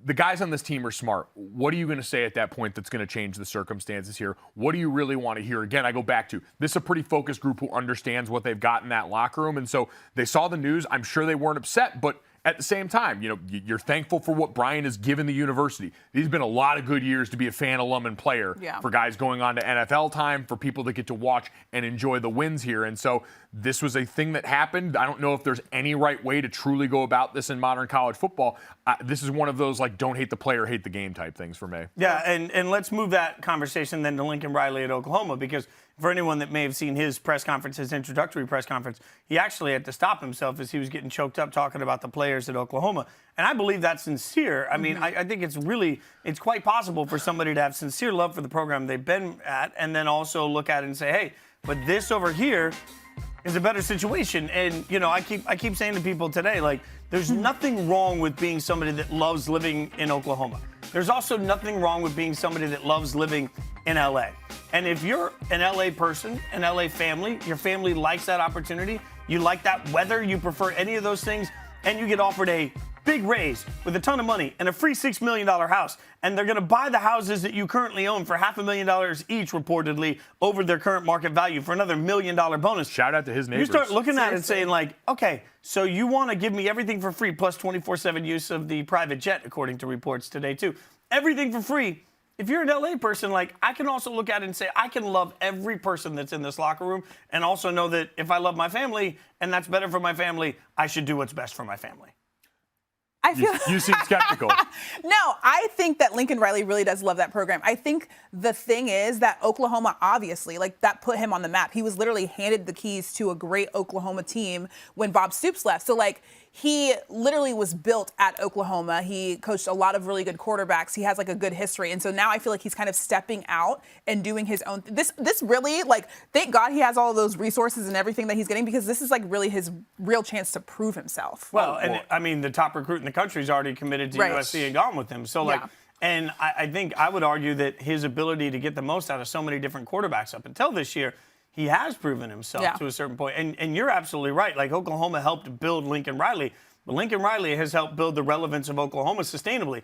The guys on this team are smart. What are you going to say at that point that's going to change the circumstances here? What do you really want to hear? Again, I go back to this is a pretty focused group who understands what they've got in that locker room. And so they saw the news. I'm sure they weren't upset, but at the same time, you know, you're thankful for what Brian has given the university. These have been a lot of good years to be a fan, alum, and player for guys going on to NFL time, for people that get to watch and enjoy the wins here. And so this was a thing that happened. I don't know if there's any right way to truly go about this in modern college football. This is one of those, like, don't hate the player, hate the game type things for me. Yeah, and let's move that conversation then to Lincoln Riley at Oklahoma, because for anyone that may have seen his press conference, his introductory press conference, he actually had to stop himself as he was getting choked up talking about the players at Oklahoma. And I believe that's sincere. I mean, I think it's quite possible for somebody to have sincere love for the program they've been at, and then also look at it and say, hey, but this over here is a better situation. And, you know, I keep saying to people today, like, there's nothing wrong with being somebody that loves living in Oklahoma. There's also nothing wrong with being somebody that loves living in LA. And if you're an LA person, an LA family, your family likes that opportunity, you like that weather, you prefer any of those things, and you get offered a big raise with a ton of money and a free $6 million house, and they're going to buy the houses that you currently own for $500,000 each, reportedly, over their current market value for another $1 million bonus. Shout out to his neighbors. You start looking at it and saying, like, okay, so you want to give me everything for free plus 24/7 use of the private jet, according to reports today, too. Everything for free. If you're an LA person, like, I can also look at it and say, I can love every person that's in this locker room, and also know that if I love my family and that's better for my family, I should do what's best for my family. I feel you seem skeptical. No, I think that Lincoln Riley really does love that program. I think the thing is that Oklahoma, obviously, like, that put him on the map. He was literally handed the keys to a great Oklahoma team when Bob Stoops left. So, like, he literally was built at Oklahoma. He coached a lot of really good quarterbacks. He has, like, a good history. And so now I feel like he's kind of stepping out and doing his own. This really, like, thank God he has all of those resources and everything that he's getting, because this is, like, really his real chance to prove himself. Well, and I mean, the top recruit in the country is already committed to USC and gone with him. So, like, and I think I would argue that his ability to get the most out of so many different quarterbacks up until this year, he has proven himself to a certain point. And you're absolutely right. Like, Oklahoma helped build Lincoln Riley, but Lincoln Riley has helped build the relevance of Oklahoma sustainably.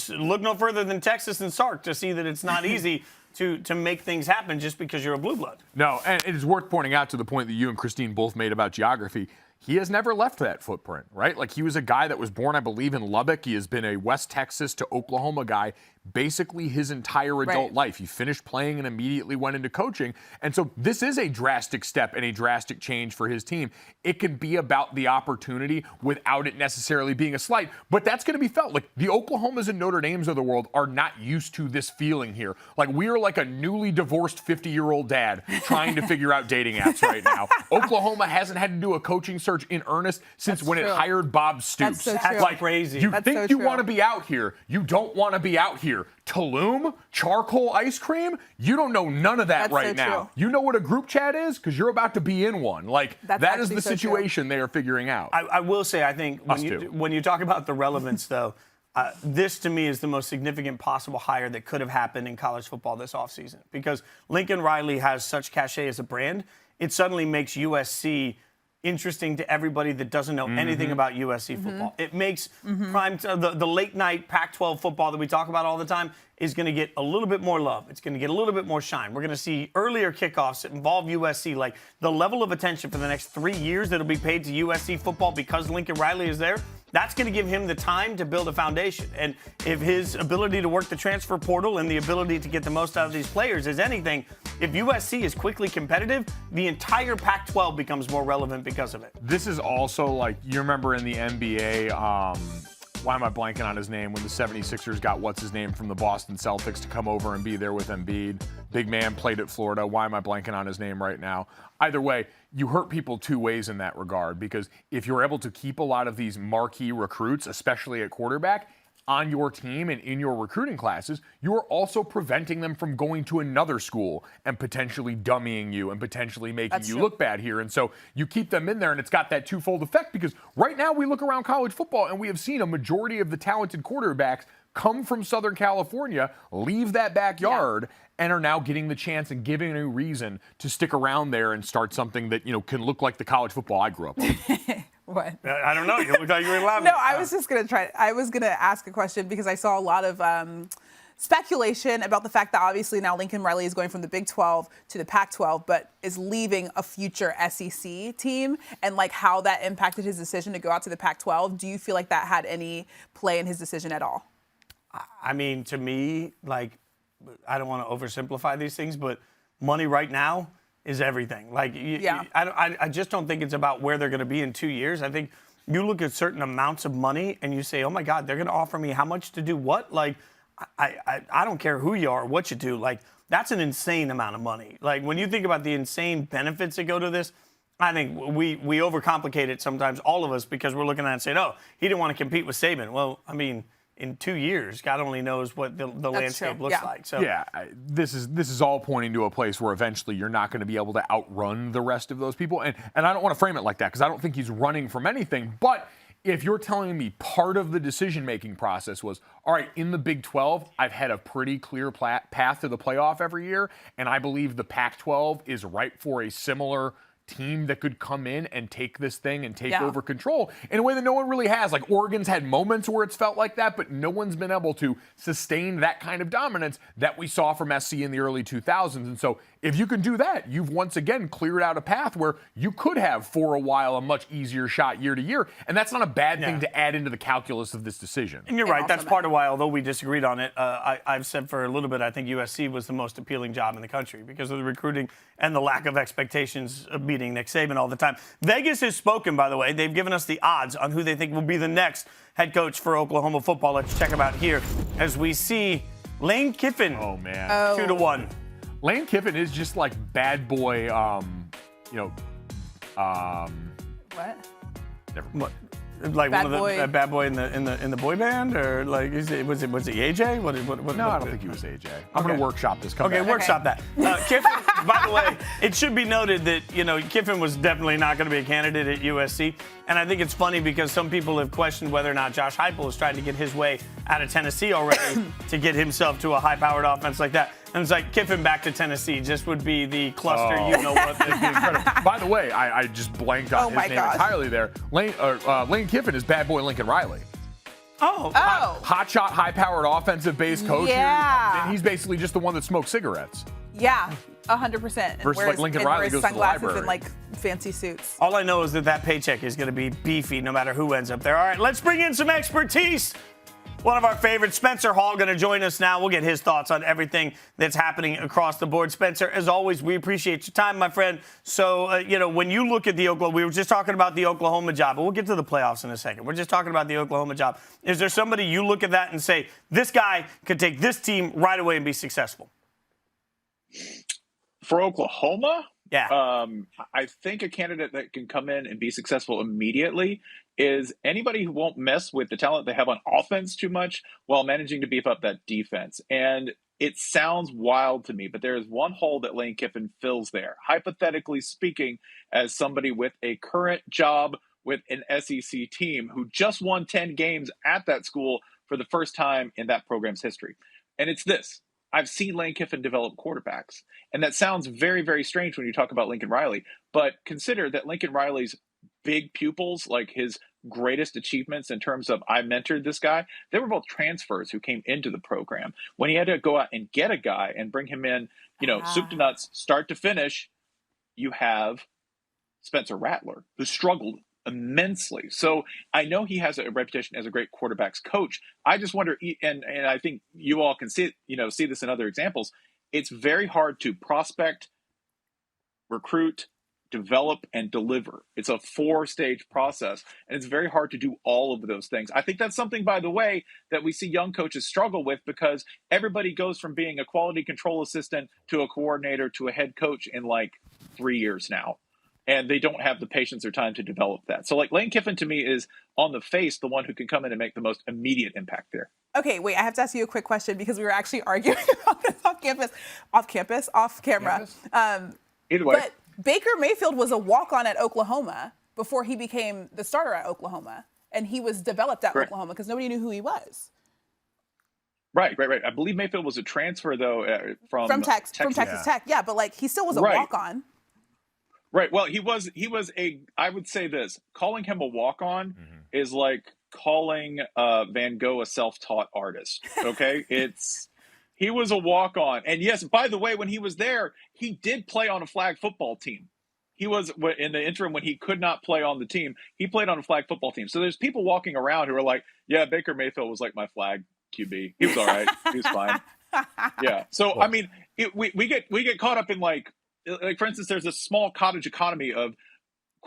Look no further than Texas and Sark to see that it's not easy to make things happen just because you're a blue blood. No, and it is worth pointing out, to the point that you and Christine both made about geography, he has never left that footprint, right? Like, he was a guy that was born, I believe, in Lubbock. He has been a West Texas to Oklahoma guy, basically his entire adult life. He finished playing and immediately went into coaching. And so this is a drastic step and a drastic change for his team. It can be about the opportunity without it necessarily being a slight, but that's going to be felt. Like the Oklahomas and Notre Dames of the world are not used to this feeling here. Like we are like a newly divorced 50-year-old dad trying to figure out dating apps right now. Oklahoma hasn't had to do a coaching search in earnest since it hired Bob Stoops. That's so true. Like crazy. You That's think so you true. want to be out here. You don't want to be out here. Tulum, charcoal ice cream, you don't know none of that That's right so now. true. You know what a group chat is? Because you're about to be in one. Like, That's that is actually the so true. situation they are figuring out. I will say, I think when you talk about the relevance, though, this to me is the most significant possible hire that could have happened in college football this offseason. Because Lincoln Riley has such cachet as a brand, it suddenly makes USC interesting to everybody that doesn't know anything about USC football. It makes the late night Pac-12 football that we talk about all the time is going to get a little bit more love. It's going to get a little bit more shine. We're going to see earlier kickoffs that involve USC. Like the level of attention for the next 3 years that'll be paid to USC football because Lincoln Riley is there, that's going to give him the time to build a foundation. And if his ability to work the transfer portal and the ability to get the most out of these players is anything, if USC is quickly competitive, the entire Pac-12 becomes more relevant because of it. This is also like, you remember in the NBA, why am I blanking on his name, when the 76ers got what's-his-name from the Boston Celtics to come over and be there with Embiid. Big man, played at Florida. Why am I blanking on his name right now? Either way, you hurt people two ways in that regard, because if you're able to keep a lot of these marquee recruits, especially at quarterback, on your team and in your recruiting classes, you are also preventing them from going to another school and potentially dummying you and potentially making you look bad here. And so you keep them in there, and it's got that twofold effect, because right now we look around college football and we have seen a majority of the talented quarterbacks come from Southern California, leave that backyard, and are now getting the chance and giving a reason to stick around there and start something that, can look like the college football I grew up with. What? I don't know. You look like you were laughing. No, I was just going to try. I was going to ask a question because I saw a lot of speculation about the fact that obviously now Lincoln Riley is going from the Big 12 to the Pac-12, but is leaving a future SEC team, and like how that impacted his decision to go out to the Pac-12. Do you feel like that had any play in his decision at all? I mean, to me, like, I don't want to oversimplify these things, but money right now is everything. Like, I just don't think it's about where they're going to be in 2 years. I think you look at certain amounts of money and you say, oh my God, they're going to offer me how much to do what? Like, I don't care who you are, what you do. Like, that's an insane amount of money. Like, when you think about the insane benefits that go to this, I think we overcomplicate it sometimes, all of us, because we're looking at it and saying, oh, he didn't want to compete with Saban. Well, I mean, in 2 years, God only knows what the landscape looks like. So this is all pointing to a place where eventually you're not going to be able to outrun the rest of those people. And I don't want to frame it like that, because I don't think he's running from anything. But if you're telling me part of the decision-making process was, all right, in the Big 12, I've had a pretty clear path to the playoff every year, and I believe the Pac-12 is ripe for a similar team that could come in and take this thing and take over control in a way that no one really has. Like, Oregon's had moments where it's felt like that, but no one's been able to sustain that kind of dominance that we saw from SC in the early 2000s. And so if you can do that, you've once again cleared out a path where you could have, for a while, a much easier shot year to year. And that's not a bad thing to add into the calculus of this decision. And you're right. That's part of why, although we disagreed on it, I've said for a little bit, I think USC was the most appealing job in the country because of the recruiting and the lack of expectations of beating Nick Saban all the time. Vegas has spoken, by the way. They've given us the odds on who they think will be the next head coach for Oklahoma football. Let's check them out here as we see Lane Kiffin. Oh, man. 2-1. Lane Kiffin is just like bad boy, What? Never mind. What? Like Bad one of the bad boy in the boy band, or like was it AJ? What, No, I don't think he was AJ. I'm going to workshop this. Okay, workshop that. Kiffin, by the way, it should be noted that, Kiffin was definitely not going to be a candidate at USC. And I think it's funny because some people have questioned whether or not Josh Heupel is trying to get his way out of Tennessee already to get himself to a high-powered offense like that. And it's like Kiffin back to Tennessee just would be the cluster, what. By the way, I just blanked on his name entirely there. Lane Kiffin is bad boy Lincoln Riley. Hotshot, high-powered, offensive-based coach. Yeah. And he's basically just the one that smokes cigarettes. Yeah, 100%. Versus like Lincoln Riley goes to the sunglasses library. and like fancy suits. All I know is that paycheck is going to be beefy no matter who ends up there. All right, let's bring in some expertise. One of our favorites, Spencer Hall, going to join us now. We'll get his thoughts on everything that's happening across the board. Spencer, as always, we appreciate your time, my friend. So, when you look at the Oklahoma, we were just talking about the Oklahoma job, but we'll get to the playoffs in a second. We're just talking about the Oklahoma job. Is there somebody you look at that and say, this guy could take this team right away and be successful? For Oklahoma? Yeah. I think a candidate that can come in and be successful immediately is anybody who won't mess with the talent they have on offense too much while managing to beef up that defense. And it sounds wild to me, but there is one hole that Lane Kiffin fills there. Hypothetically speaking, as somebody with a current job with an SEC team who just won 10 games at that school for the first time in that program's history. And it's this. I've seen Lane Kiffin develop quarterbacks. And that sounds very, very strange when you talk about Lincoln Riley. But consider that Lincoln Riley's big pupils, like his greatest achievements in terms of I mentored this guy, they were both transfers who came into the program. When he had to go out and get a guy and bring him in, soup to nuts, start to finish, you have Spencer Rattler, who struggled immensely. So I know he has a reputation as a great quarterbacks coach. I just wonder, and I think you all can see this in other examples. It's very hard to prospect, recruit, develop, and deliver. It's a 4-stage process, and it's very hard to do all of those things. I think that's something, by the way, that we see young coaches struggle with because everybody goes from being a quality control assistant to a coordinator to a head coach in like 3 years now. And they don't have the patience or time to develop that. So like Lane Kiffin to me is on the face, the one who can come in and make the most immediate impact there. Okay, wait, I have to ask you a quick question because we were actually arguing about this off camera. Either way. But Baker Mayfield was a walk-on at Oklahoma before he became the starter at Oklahoma. And he was developed at Oklahoma because nobody knew who he was. Right. I believe Mayfield was a transfer, though, from Texas Tech. Yeah, but like he still was a walk-on. Right. Well, he was I would say this, calling him a walk-on is like calling Van Gogh a self-taught artist. Okay. He was a walk-on. And yes, by the way, when he was there, he did play on a flag football team. He was in the interim when he could not play on the team. He played on a flag football team. So there's people walking around who are like, yeah, Baker Mayfield was like my flag QB. He was all right. He was fine. Yeah. So, well, I mean, we get caught up in like, for instance, there's a small cottage economy of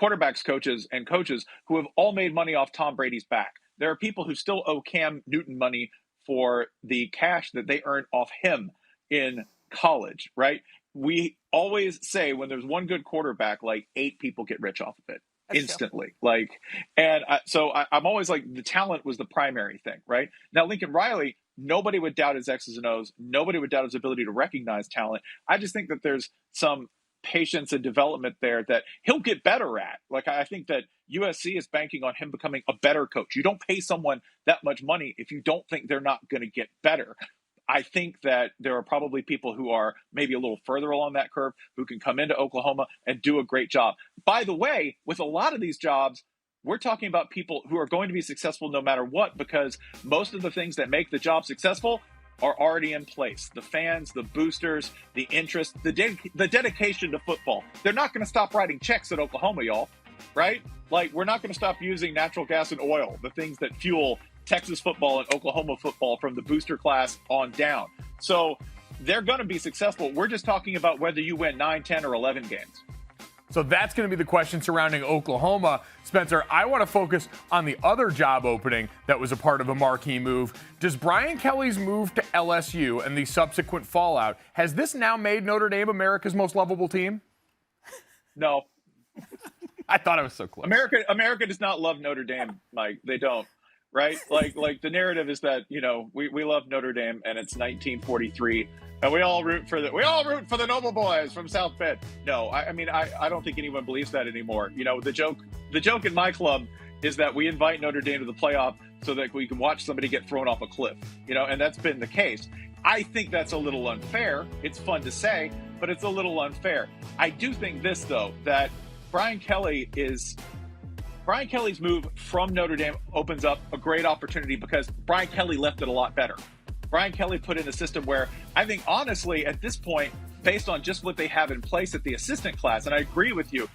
quarterbacks coaches who have all made money off Tom Brady's back. There are people who still owe Cam Newton money for the cash that they earned off him in college, right? We always say when there's one good quarterback, like 8 people get rich off of it. That's instantly. True. I'm always like, the talent was the primary thing, right? Now, Lincoln Riley, nobody would doubt his X's and O's. Nobody would doubt his ability to recognize talent. I just think that there's some patience and development there that he'll get better at. Like, I think that USC is banking on him becoming a better coach. You don't pay someone that much money if you don't think they're not going to get better. I think that there are probably people who are maybe a little further along that curve who can come into Oklahoma and do a great job. By the way, with a lot of these jobs, we're talking about people who are going to be successful no matter what, because most of the things that make the job successful are already in place. The fans, the boosters, the interest, the dedication to football. They're not going to stop writing checks at Oklahoma, y'all, right? Like, we're not going to stop using natural gas and oil, the things that fuel Texas football and Oklahoma football from the booster class on down. So they're going to be successful. We're just talking about whether you win 9, 10, or 11 games. So that's going to be the question surrounding Oklahoma. Spencer, I want to focus on the other job opening that was a part of a marquee move. Does Brian Kelly's move to LSU and the subsequent fallout, has this now made Notre Dame America's most lovable team? No. I thought I was so close. America does not love Notre Dame, Mike. They don't. Right? Like the narrative is that, we love Notre Dame and it's 1943 and we all root for the Noble Boys from South Bend. No, I don't think anyone believes that anymore. The joke in my club is that we invite Notre Dame to the playoff so that we can watch somebody get thrown off a cliff, and that's been the case. I think that's a little unfair. It's fun to say, but it's a little unfair. I do think this, though, that Brian Kelly's move from Notre Dame opens up a great opportunity because Brian Kelly left it a lot better. Brian Kelly put in a system where I think, honestly, at this point, based on just what they have in place at the assistant class, and I agree with you,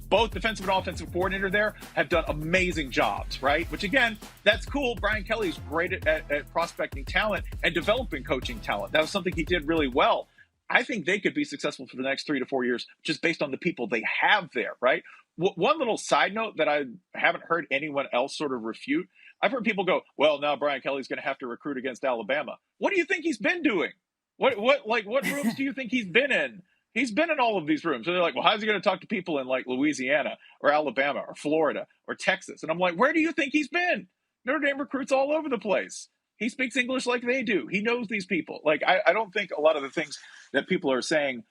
both defensive and offensive coordinator there have done amazing jobs, right? Which, again, that's cool. Brian Kelly's great at prospecting talent and developing coaching talent. That was something he did really well. I think they could be successful for the next 3 to 4 years just based on the people they have there, right? One little side note that I haven't heard anyone else sort of refute. I've heard people go, well, now Brian Kelly's going to have to recruit against Alabama. What do you think he's been doing? What rooms do you think he's been in? He's been in all of these rooms. So they're like, well, how's he going to talk to people in like Louisiana or Alabama or Florida or Texas? And I'm like, where do you think he's been? Notre Dame recruits all over the place. He speaks English like they do. He knows these people. Like, I don't think a lot of the things that people are saying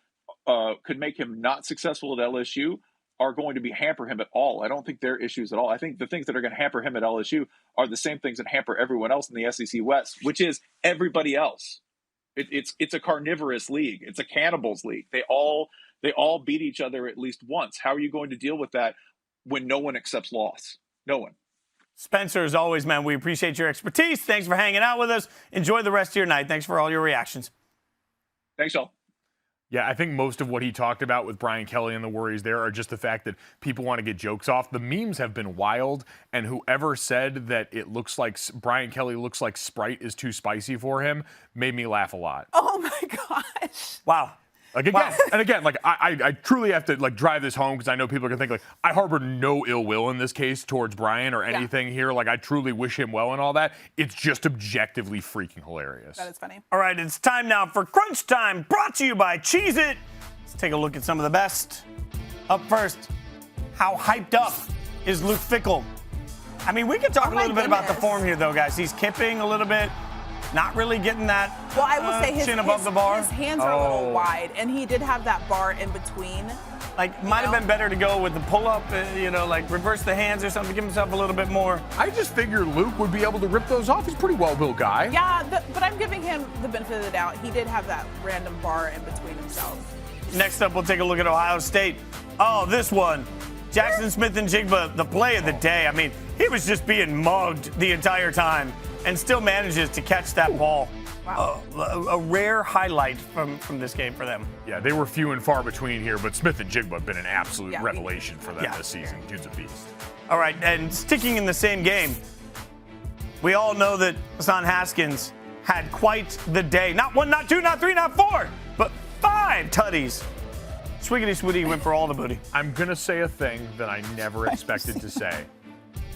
could make him not successful at LSU are going to hamper him at all. I don't think they're issues at all. I think the things that are going to hamper him at LSU are the same things that hamper everyone else in the SEC West, which is everybody else. It's a carnivorous league. It's a cannibals league. They all beat each other at least once. How are you going to deal with that when no one accepts loss? No one. Spencer, as always, man, we appreciate your expertise. Thanks for hanging out with us. Enjoy the rest of your night. Thanks for all your reactions. Thanks, y'all. Yeah, I think most of what he talked about with Brian Kelly and the worries there are just the fact that people want to get jokes off. The memes have been wild, and whoever said that it looks like Brian Kelly looks like Sprite is too spicy for him made me laugh a lot. Oh, my gosh. Wow. Like, again, and again, like, I truly have to, like, drive this home because I know people are going to think, like, I harbor no ill will in this case towards Brian or anything here. Like, I truly wish him well and all that. It's just objectively freaking hilarious. That is funny. All right, it's time now for Crunch Time, brought to you by Cheez-It. Let's take a look at some of the best. Up first, how hyped up is Luke Fickell? I mean, we could talk a little bit about the form here, though, guys. He's kipping a little bit. Not really getting that well, I will say his, chin above the bar. His hands are a little wide, and he did have that bar in between. Like, might have been better to go with the pull-up, like reverse the hands or something, give himself a little bit more. I just figured Luke would be able to rip those off. He's a pretty well-built guy. Yeah, but I'm giving him the benefit of the doubt. He did have that random bar in between himself. Next up, we'll take a look at Ohio State. Oh, this one. Jackson Smith-Njigba, the play of the day. I mean, he was just being mugged the entire time and still manages to catch that ball. Wow. A rare highlight from this game for them. Yeah, they were few and far between here, but Smith-Njigba have been an absolute revelation for them this season. Dude's a beast. All right, and sticking in the same game, we all know that Hassan Haskins had quite the day. Not 1, not 2, not 3, not 4, but 5 tutties. Swiggity-switty went for all the booty. I'm going to say a thing that I never expected to say.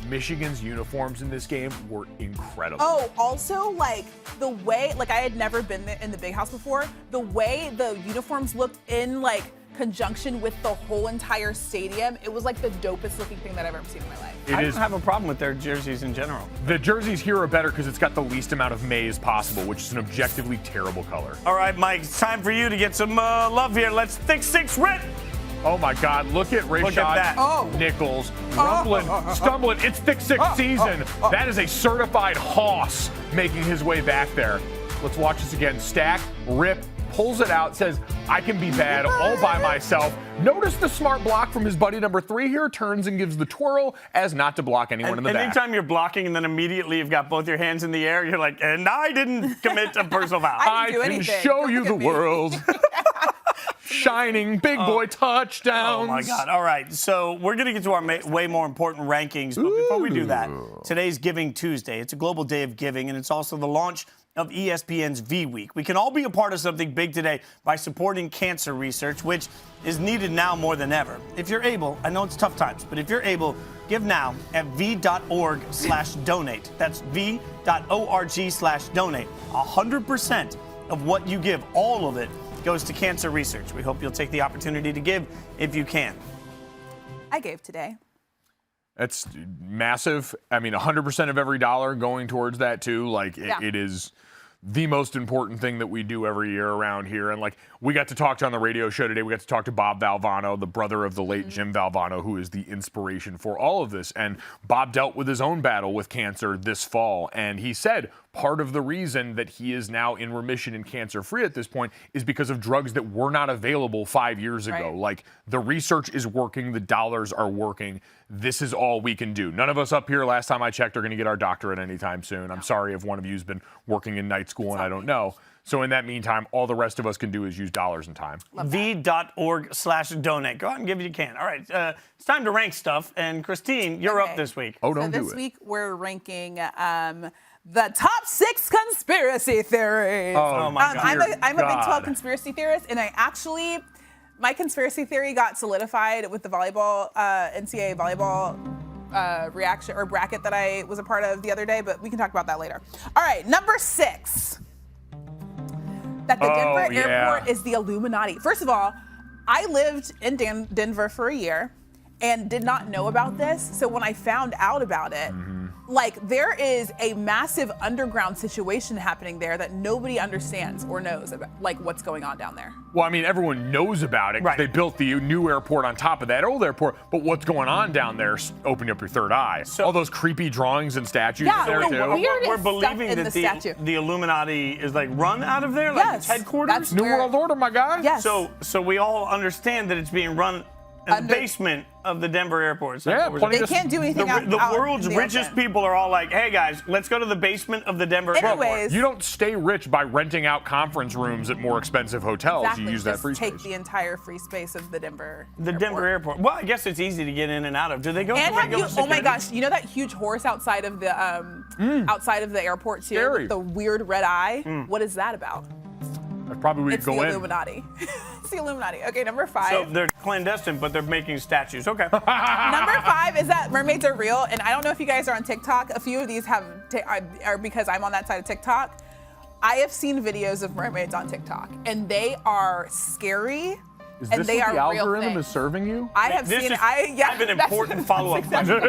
Michigan's uniforms in this game were incredible. Oh, also, like, the way, like, I had never been in the Big House before. The way the uniforms looked in, like, conjunction with the whole entire stadium, it was, like, the dopest looking thing that I've ever seen in my life. I don't have a problem with their jerseys in general. The jerseys here are better because it's got the least amount of maize possible, which is an objectively terrible color. All right, Mike, it's time for you to get some love here. Let's Thick Six Rip. Oh, my God. Look at Rashad Nichols stumbling. It's Thick Six season. That is a certified hoss making his way back there. Let's watch this again. Stack, rip, pulls it out, says, I can be bad all by myself. Notice the smart block from his buddy number 3 here, turns and gives the twirl as not to block anyone in the back. Anytime you're blocking and then immediately you've got both your hands in the air, you're like, and I didn't commit a personal foul. I can show you the world. Shining big boy touchdowns. Oh, my God. All right. So we're going to get to our way more important rankings. But before we do that, today's Giving Tuesday. It's a global day of giving, and it's also the launch of ESPN's V Week. We can all be a part of something big today by supporting cancer research, which is needed now more than ever. If you're able, I know it's tough times, but if you're able, give now at v.org/donate. That's v.org/donate. 100% of what you give, all of it, goes to cancer research. We hope you'll take the opportunity to give if you can. I gave today. That's massive. I mean, 100% of every dollar going towards that, too. Like, it is the most important thing that we do every year around here. And, like, we got to talk to on the radio show today. We got to talk to Bob Valvano, the brother of the late Jim Valvano, who is the inspiration for all of this. And Bob dealt with his own battle with cancer this fall. And he said part of the reason that he is now in remission and cancer-free at this point is because of drugs that were not available 5 years ago. Like, the research is working. The dollars are working. This is all we can do. None of us up here, last time I checked, are going to get our doctorate anytime soon. I'm sorry if one of you has been working in night night school, and I don't know. So in that meantime, all the rest of us can do is use dollars and time. v.org/donate. Go out and give it you can. All right, it's time to rank stuff. And Christine, you're up this week. Oh, don't do it. This week we're ranking the top 6 conspiracy theories. Oh my God. I'm a Big 12 conspiracy theorist, and my conspiracy theory got solidified with the volleyball, NCAA volleyball reaction or bracket that I was a part of the other day, but we can talk about that later. All right, number 6. That the Denver airport is the Illuminati. First of all, I lived in Denver for a year and did not know about this. So when I found out about it, there is a massive underground situation happening there that nobody understands or knows about, what's going on down there. Well, I mean, everyone knows about it. Right. They built the new airport on top of that old airport. But what's going on down there is opening up your third eye. So, all those creepy drawings and statues there, too. We're believing that the Illuminati is, run out of there? It's headquarters? That's New World Order, my guy. Yes. So we all understand that it's being run in the basement of the Denver airport. They can't do anything The world's richest people are all like, hey, guys, let's go to the basement of the Denver airport. You don't stay rich by renting out conference rooms at more expensive hotels. Exactly. You use that free space. Take the entire free space of the Denver Denver airport. Well, I guess it's easy to get in and out of. Do they go and for regular security? Oh my gosh, you know that huge horse outside of the airport too? Scary. With the weird red eye? What is that about? That's probably where you go in. It's the Illuminati. It's the Illuminati. Okay, number 5. So they're clandestine, but they're making statues. Okay. Number 5 is that mermaids are real, and I don't know if you guys are on TikTok. A few of these are because I'm on that side of TikTok. I have seen videos of mermaids on TikTok, and they are scary. Is and this they what are the algorithm real is serving you? I have seen. I have an important follow-up question.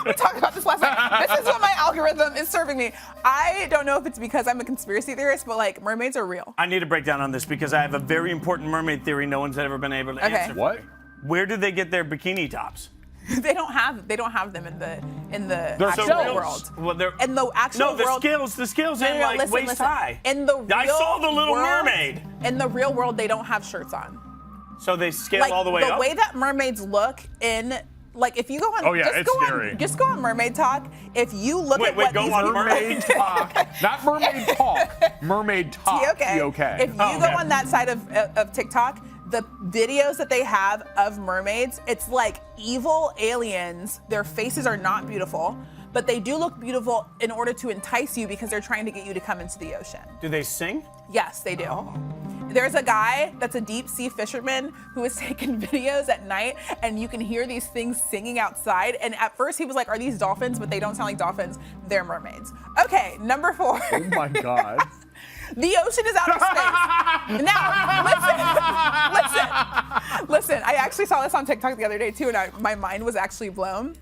We talked about this last night. This is what my algorithm is serving me. I don't know if it's because I'm a conspiracy theorist, but mermaids are real. I need a breakdown on this because I have a very important mermaid theory no one's ever been able to answer. What? Where do they get their bikini tops? They don't have them in the actual world. Well, they're in the actual world. The scales ain't waist high. In the real I saw the Little Mermaid. In the real world, they don't have shirts on. So they scale all the way up? The way that mermaids look in, if you go on, just go on Mermaid Talk. If you look at what these Mermaid Talk, not Mermaid Talk, Mermaid Talk. Okay. If you go on that side of TikTok, the videos that they have of mermaids, it's like evil aliens. Their faces are not beautiful, but they do look beautiful in order to entice you because they're trying to get you to come into the ocean. Do they sing? Yes, they do. Oh. There's a guy that's a deep sea fisherman who is taking videos at night, and you can hear these things singing outside. And at first he was like, are these dolphins? But they don't sound like dolphins. They're mermaids. Okay, number 4. Oh my God. The ocean is outer space. Now, listen. I actually saw this on TikTok the other day too, and my mind was actually blown.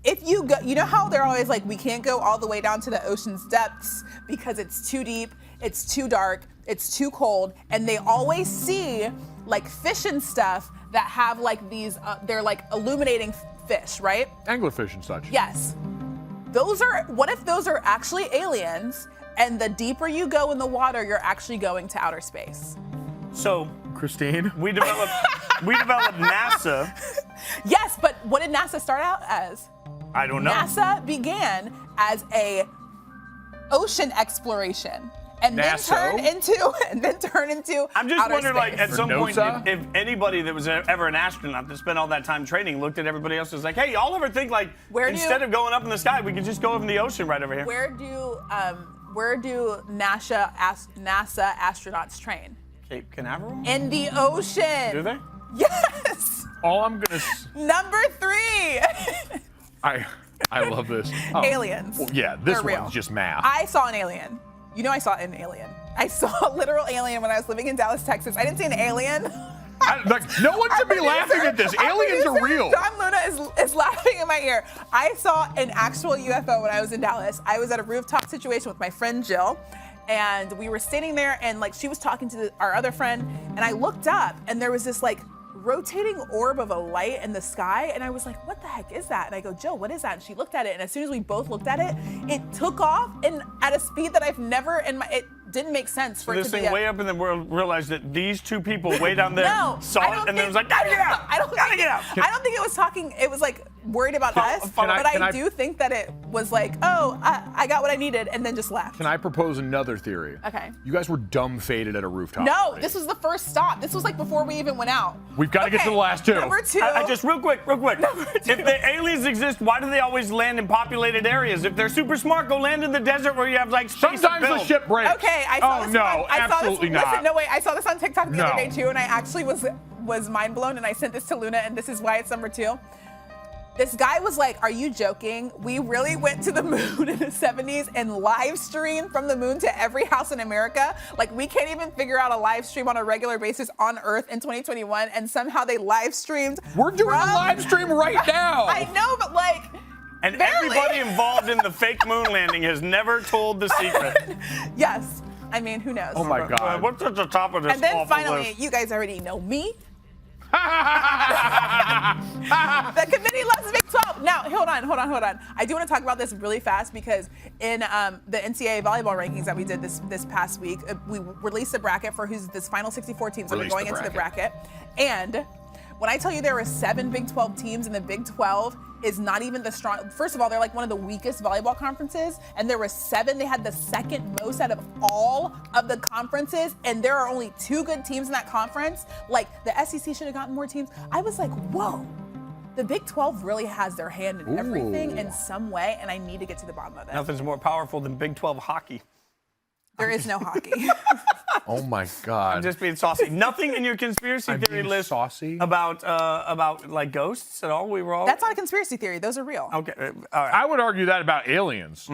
If you go, you know how they're always like, we can't go all the way down to the ocean's depths because it's too deep, it's too dark, it's too cold, and they always see fish and stuff that have these, they're illuminating fish, right? Anglerfish and such. Yes. What if those are actually aliens, and the deeper you go in the water, you're actually going to outer space? So, Christine, we developed NASA. Yes, but what did NASA start out as? I don't know. NASA began as a ocean exploration. And then turn into I'm just wondering, space. at some point, if anybody that was ever an astronaut that spent all that time training looked at everybody else and was like, hey, y'all ever think instead of going up in the sky, we could just go in the ocean right over here? Where do NASA astronauts train? Cape Canaveral? In the ocean. Do they? Yes. All I'm gonna. Number 3. I love this. Aliens. Well, yeah, this They're one's real. just math. I saw an alien. You know I saw an alien. I saw a literal alien when I was living in Dallas, Texas. I didn't see an alien. No one should be laughing at this. Aliens are real. John Luna is laughing in my ear. I saw an actual UFO when I was in Dallas. I was at a rooftop situation with my friend Jill, and we were standing there, and she was talking to our other friend, and I looked up, and there was this rotating orb of a light in the sky, and I was like, what the heck is that? And I go, Jill, what is that? And she looked at it, and as soon as we both looked at it, it took off and at a speed that I've never it didn't make sense for it to be. So this thing way up in the world realized that these two people way down there saw it, and then it was like, gotta get out! I don't think it was talking. It was worried about us, but I do think that it was like, oh, I got what I needed, and then just left. Can I propose another theory? Okay. You guys were dumb faded at a rooftop. No, party. this was the first stop. This was like before we even went out. We've got to get to the last two. Number two. I just real quick. If the aliens exist, why do they always land in populated areas? If they're super smart, go land in the desert where you have like space. Sometimes the ship breaks. Okay, I saw this. Absolutely not. Listen, no way. I saw this on TikTok the other day too, and I actually was mind blown, and I sent this to Luna, and this is why it's number 2. This guy was like, are you joking? We really went to the moon in the 70s and live streamed from the moon to every house in America. Like, we can't even figure out a live stream on a regular basis on Earth in 2021, and somehow they live streamed. We're doing a live stream right now. I know, but like, and barely. Everybody involved in the fake moon landing has never told the secret. Yes. I mean, who knows? Oh my God. What's at the top of this? And then awful finally, list? you guys already know me. The committee loves the Big 12. Now, hold on. I do want to talk about this really fast because in the NCAA volleyball rankings that we did this past week, we released a bracket for who's this final 64 teams that are going into the bracket. And when I tell you there were 7 Big 12 teams, and the Big 12 is not even the strong. First of all, they're like one of the weakest volleyball conferences, and there were 7. They had the second most out of all of the conferences, and there are only 2 good teams in that conference. Like, the SEC should have gotten more teams. I was like, whoa. The Big 12 really has their hand in everything in some way, and I need to get to the bottom of it. Nothing's more powerful than Big 12 hockey. There is no hockey. Oh my God. I'm just being saucy. Nothing in your conspiracy theory list saucy about like ghosts at all? We were all. That's not a conspiracy theory. Those are real. Okay. All right. I would argue that about aliens.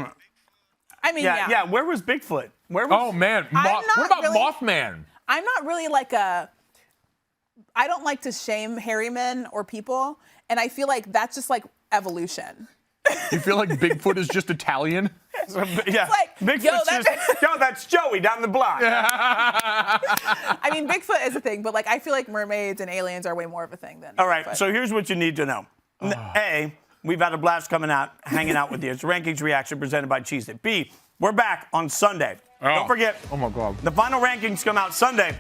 I mean, yeah. Where was Bigfoot? Where was? Oh man. I'm not what about really- Mothman? I'm not really like I don't like to shame hairy men or people, and I feel like that's just like evolution. You feel like Bigfoot is just Italian? Yeah. Like, Bigfoot's that's Joey down the block. I mean, Bigfoot is a thing, but like I feel like mermaids and aliens are way more of a thing than. All right. Bigfoot. So here's what you need to know. A, we've had a blast hanging out with you. It's Rankings Reaction presented by Cheez-It. B, we're back on Sunday. Don't forget. Oh my God. The final rankings come out Sunday.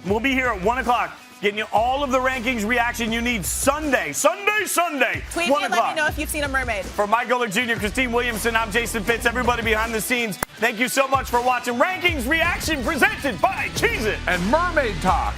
We'll be here at 1 o'clock. Getting you all of the rankings reaction you need Sunday. Tweet 1 me and let me know if you've seen a mermaid. For Mike Golic Jr., Christine Williamson, I'm Jason Fitz. Everybody behind the scenes, thank you so much for watching Rankings Reaction presented by Cheez-It and Mermaid Talk.